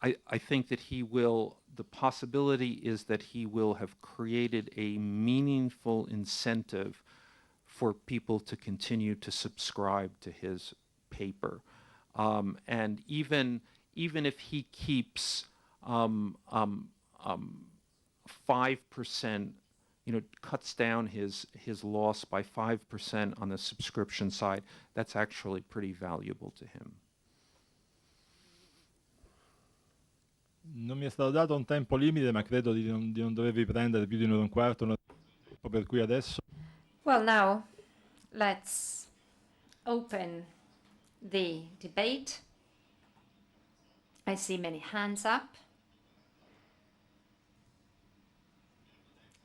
Speaker 3: I think that he will, the possibility is that he will have created a meaningful incentive for people to continue to subscribe to his paper. And even if he keeps 5%, cuts down his loss by 5% on the subscription side, that's actually pretty valuable to him.
Speaker 1: Non mi è stato dato un tempo limite, ma credo di non dovervi prendere più di un'ora e un quarto, per cui adesso...
Speaker 2: Well, now let's open the debate. I see many hands up.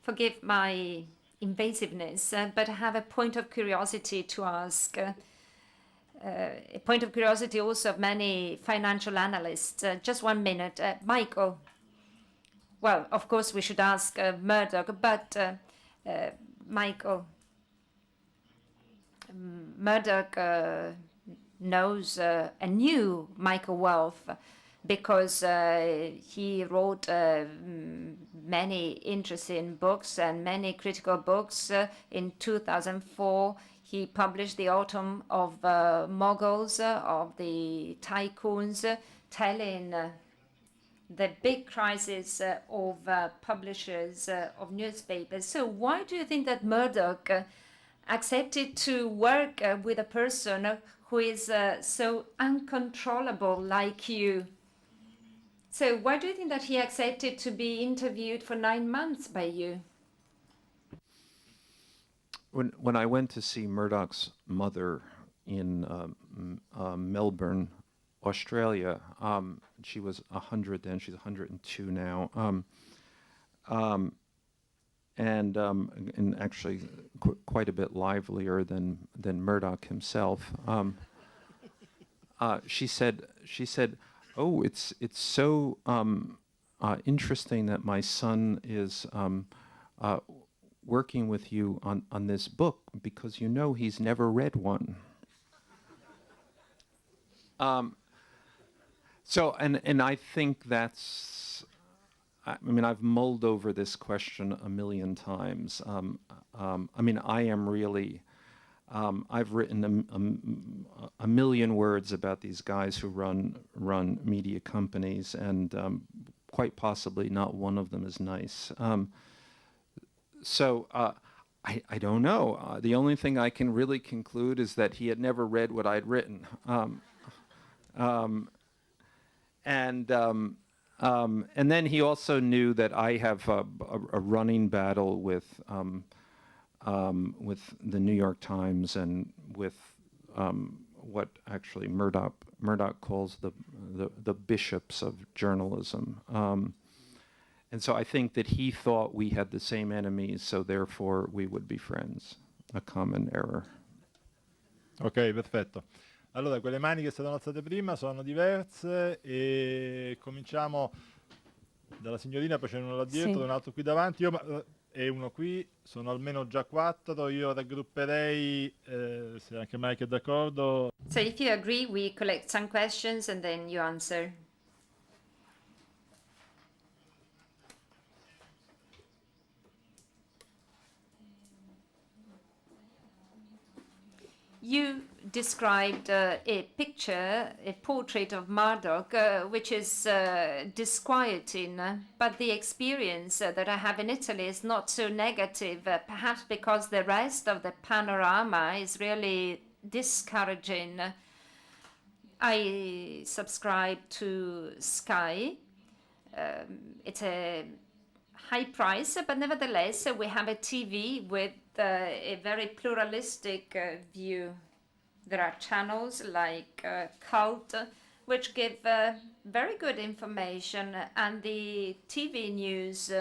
Speaker 2: Forgive my invasiveness, but I have a point of curiosity to ask. A point of curiosity also of many financial analysts. Just 1 minute. Michael, well, of course we should ask Murdoch, but Michael, Murdoch knows and knew Michael WOLFF because he wrote many interesting books and many critical books. In 2004, he published The Autumn of Moguls, of the Tycoons, telling the big crisis of publishers of newspapers. So why do you think that Murdoch accepted to work with a person who is so uncontrollable like you? So why do you think that he accepted to be interviewed for 9 months by you?
Speaker 3: When I went to see Murdoch's mother in Melbourne, Australia, she was 100 then, she's 102 now, and actually quite a bit livelier than Murdoch himself. She said, "Oh, it's so interesting that my son is working with you on this book, because he's never read one." So, and I think that's, I mean, I've mulled over this question a million times. I mean, I am really, I've written a million words about these guys who run media companies, and quite possibly not one of them is nice. So I don't know. The only thing I can really conclude is that he had never read what I'd written. And then he also knew that I have a running battle with the New York Times and with what actually Murdoch calls the bishops of journalism. And so I think that he thought we had the same enemies, so therefore we would be friends. A common error.
Speaker 1: Ok, perfetto. Allora, quelle mani che sono alzate prima sono diverse e cominciamo dalla signorina, poi c'è uno là dietro, un altro qui davanti e uno qui, sono almeno già 4, io raggrupperei, se anche Mike è d'accordo.
Speaker 2: So if you agree, we collect some questions and then you answer. You described a picture, a portrait of Murdoch, which is disquieting, but the experience that I have in Italy is not so negative, perhaps because the rest of the panorama is really discouraging. I subscribe to Sky. It's a high price, but nevertheless, we have a TV with a very pluralistic view. There are channels like Cult, which give very good information, and the TV news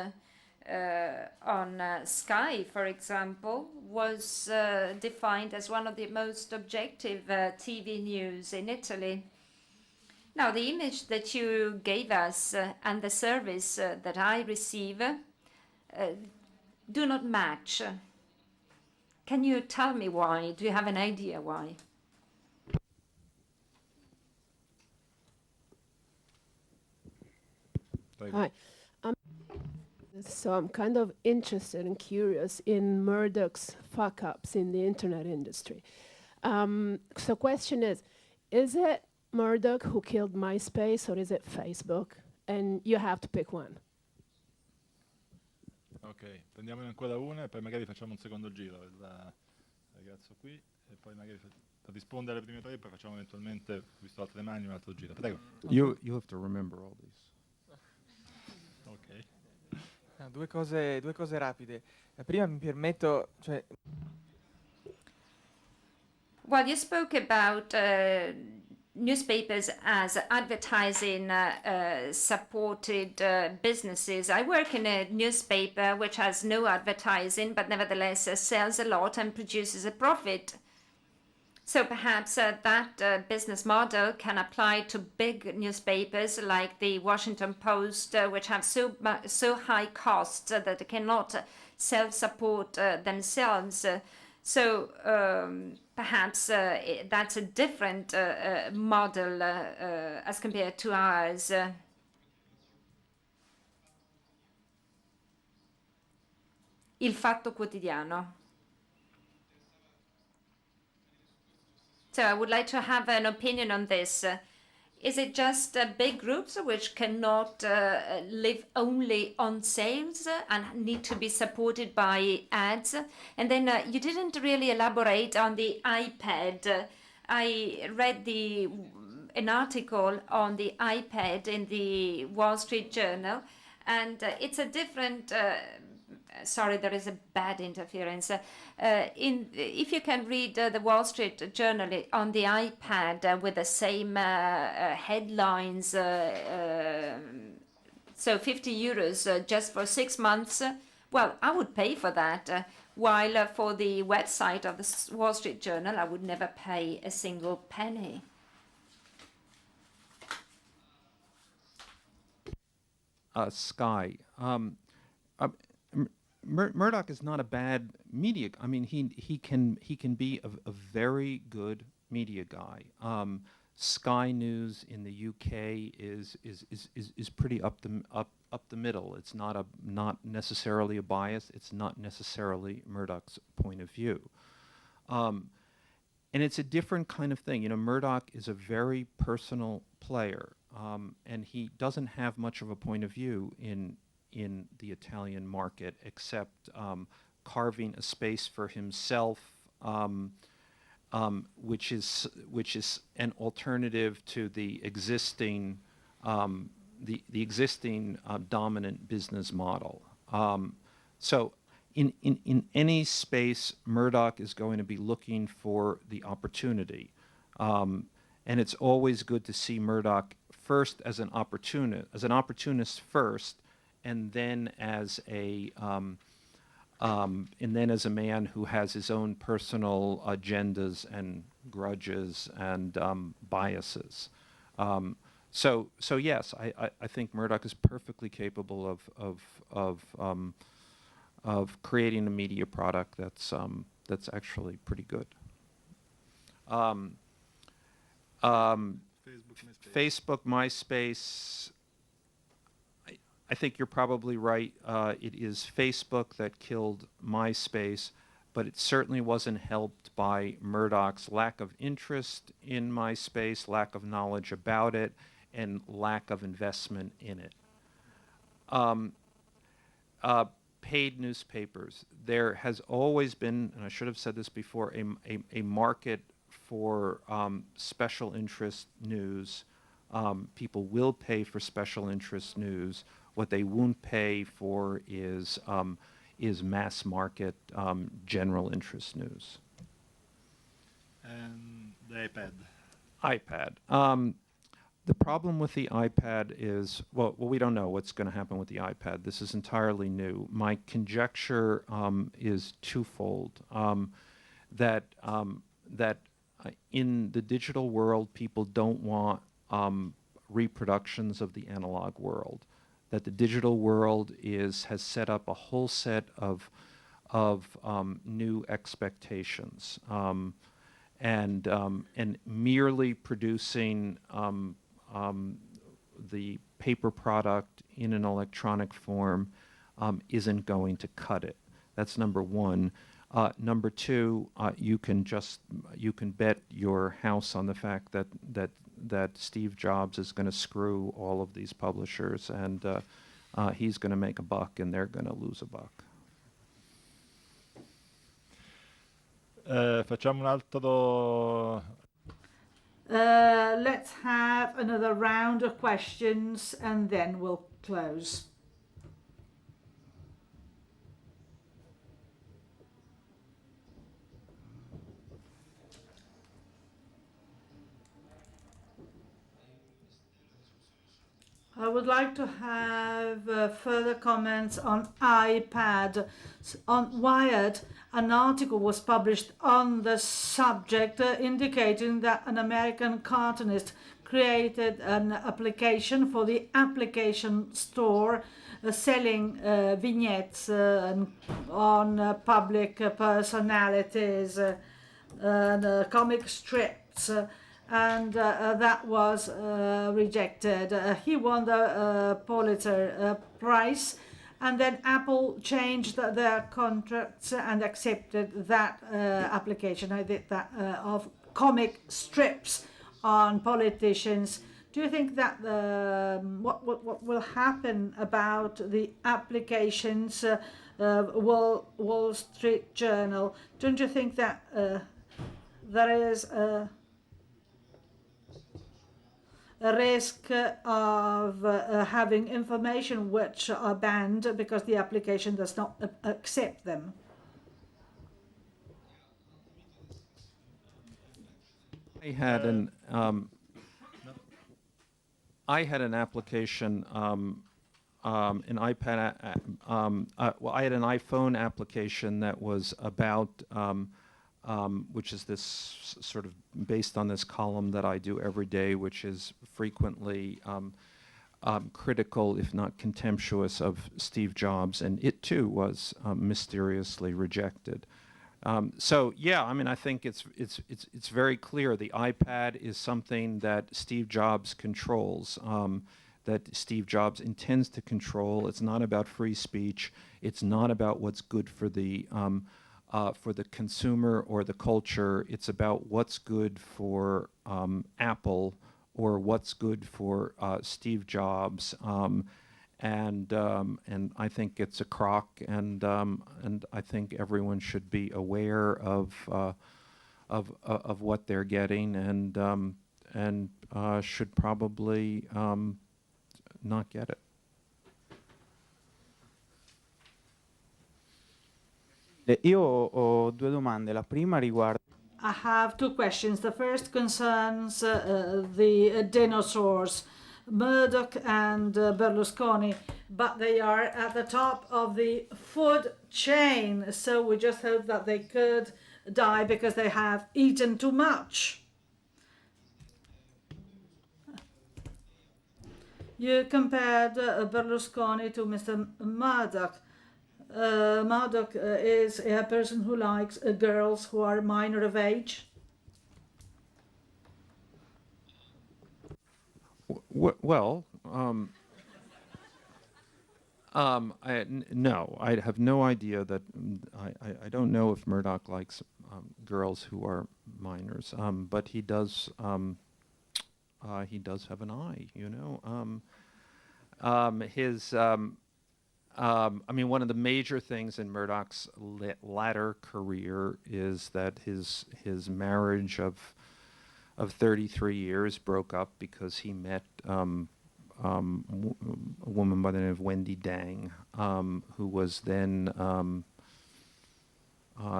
Speaker 2: on Sky, for example, was defined as one of the most objective TV news in Italy. Now, the image that you gave us and the service that I receive do not match. Can you tell me why? Do you have an idea why?
Speaker 5: Hi. So I'm kind of interested and curious in Murdoch's fuck-ups in the internet industry. So question is it Murdoch who killed MySpace or is it Facebook? And you have to pick one.
Speaker 1: Ok, prendiamone ancora una e poi magari facciamo un secondo giro. Il ragazzo qui e poi magari per rispondere alle prime tre poi facciamo eventualmente, visto altre mani, un altro giro. Prego.
Speaker 3: You have to remember all these.
Speaker 1: Ok.
Speaker 6: Due cose rapide. Prima mi permetto, cioè,
Speaker 2: Well, you spoke about newspapers as advertising supported businesses. I work in a newspaper which has no advertising, but nevertheless sells a lot and produces a profit. So perhaps that business model can apply to big newspapers like the Washington Post, which have so high costs that they cannot self-support themselves. So perhaps that's a different model as compared to ours. Il Fatto Quotidiano. So I would like to have an opinion on this. Is it just big groups which cannot live only on sales and need to be supported by ads? And then you didn't really elaborate on the iPad. I read an article on the iPad in the Wall Street Journal, and it's a different sorry, there is a bad interference. If you can read the Wall Street Journal on the iPad with the same headlines, so 50 euros just for 6 months, well, I would pay for that. While for the website of the Wall Street Journal, I would never pay a single penny.
Speaker 3: Sky. Murdoch is not a bad media. I mean, he can be a very good media guy. Sky News in the UK is pretty up the middle. It's not necessarily a bias. It's not necessarily Murdoch's point of view. And it's a different kind of thing. You know, Murdoch is a very personal player, and he doesn't have much of a point of view in the Italian market, except carving a space for himself, which is an alternative to the existing dominant business model. So in any space, Murdoch is going to be looking for the opportunity, and it's always good to see Murdoch first as an opportunist first, and then as a man who has his own personal agendas and grudges and biases. So yes, I think Murdoch is perfectly capable of creating a media product that's actually pretty good. Facebook, MySpace. I think you're probably right. It is Facebook that killed MySpace, but it certainly wasn't helped by Murdoch's lack of interest in MySpace, lack of knowledge about it, and lack of investment in it. Paid newspapers. There has always been, and I should have said this before, a market for special interest news. People will pay for special interest news. What they won't pay for is mass market general interest news.
Speaker 1: And the
Speaker 3: iPad. The problem with the iPad is, well, we don't know what's going to happen with the iPad. This is entirely new. My conjecture is twofold. That in the digital world, people don't want reproductions of the analog world. That the digital world has set up a whole set of new expectations, and merely producing the paper product in an electronic form isn't going to cut it. That's number one. Number two, you can bet your house on the fact that Steve Jobs is going to screw all of these publishers, and he's going to make a buck, and they're going to lose a buck.
Speaker 1: Facciamo un altro.
Speaker 4: Let's have another round of questions and then we'll close. I would like to have further comments on iPad. On Wired, an article was published on the subject indicating that an American cartoonist created an application for the application store selling vignettes on public personalities and comic strips. And that was rejected. He won the Pulitzer Prize, and then Apple changed their contracts and accepted that application. I did that of comic strips on politicians. Do you think that what will happen about the applications Wall Street Journal? Don't you think that there is a risk of having information which are banned because the application does not accept them?
Speaker 3: I had an application, an iPad. Well, I had an iPhone application that was about, which is this sort of based on this column that I do every day, which is frequently critical, if not contemptuous, of Steve Jobs, and it too was mysteriously rejected. So yeah, I mean, I think it's very clear the iPad is something that Steve Jobs controls, that Steve Jobs intends to control. It's not about free speech. It's not about what's good for the consumer or the culture. It's about what's good for Apple or what's good for Steve Jobs. And I think it's a crock, and I think everyone should be aware of what they're getting, and should probably not get it.
Speaker 7: Io ho due domande. La prima riguarda.
Speaker 4: I have two questions. The first concerns the dinosaurs, Murdoch and Berlusconi, but they are at the top of the food chain, so we just hope that they could die because they have eaten too much. You compared Berlusconi to Mr. Murdoch. Murdoch is a person who likes girls who are minor of age.
Speaker 3: Well, no, I have no idea that. I don't know if Murdoch likes girls who are minors, but he does. He does have an eye, you know. I mean, one of the major things in Murdoch's latter career is that his marriage of 33 years broke up because he met a woman by the name of Wendy Dang, who was then,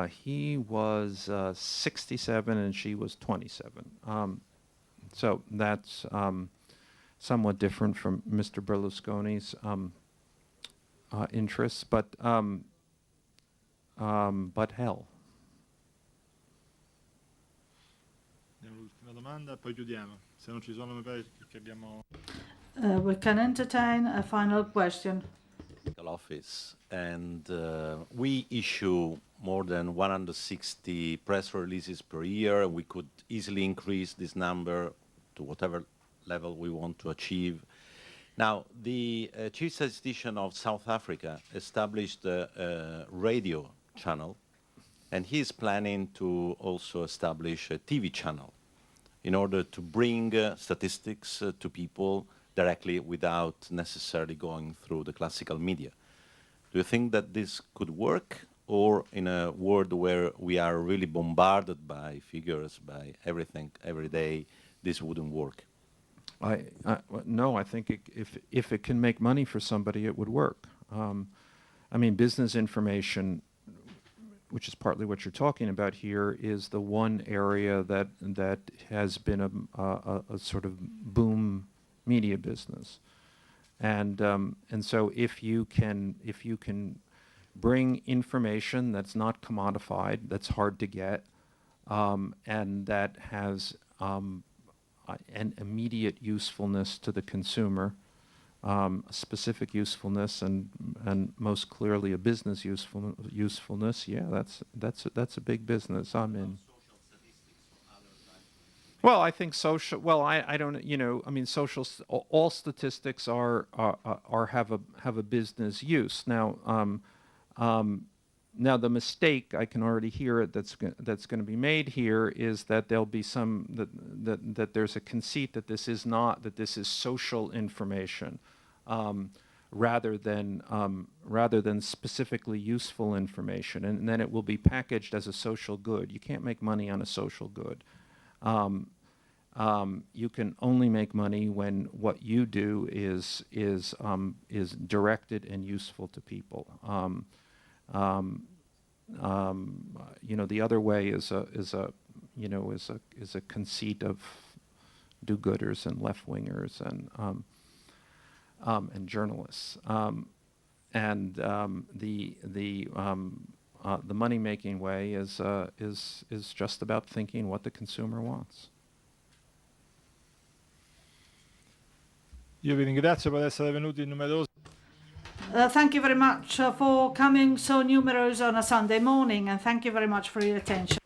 Speaker 3: he was 67 and she was 27. So that's somewhat different from Mr. Berlusconi's interests, but hell.
Speaker 1: L'ultima domanda, poi chiudiamo. Se non ci sono, mi pare che abbiamo.
Speaker 4: We can entertain a final question.
Speaker 8: Office, and we issue more than 160 press releases per year. We could easily increase this number to whatever level we want to achieve. Now, the chief statistician of South Africa established a radio channel, and he's planning to also establish a TV channel in order to bring statistics to people directly without necessarily going through the classical media. Do you think that this could work, or in a world where we are really bombarded by figures, by everything, every day, this wouldn't work?
Speaker 3: No, I think if it can make money for somebody, it would work. I mean, business information, which is partly what you're talking about here, is the one area that has been a sort of boom media business, and so if you can bring information that's not commodified, that's hard to get, and that has an immediate usefulness to the consumer, specific usefulness, and most clearly a business usefulness. Yeah, that's a big business. I'm in. Well, I think social. Well, I don't. You know, I mean, social. All statistics have a business use. Now, the mistake, I can already hear it, that's going to be made here, is that there'll be that there's a conceit that this is social information, rather than specifically useful information, and then it will be packaged as a social good. You can't make money on a social good. You can only make money when what you do is directed and useful to people. You know, the other way is a conceit of do-gooders and left-wingers and journalists. The money-making way is just about thinking what the consumer wants.
Speaker 1: Io vi ringrazio per essere venuti numerosi.
Speaker 4: Thank you very much for coming so numerous on a Sunday morning, and thank you very much for your attention.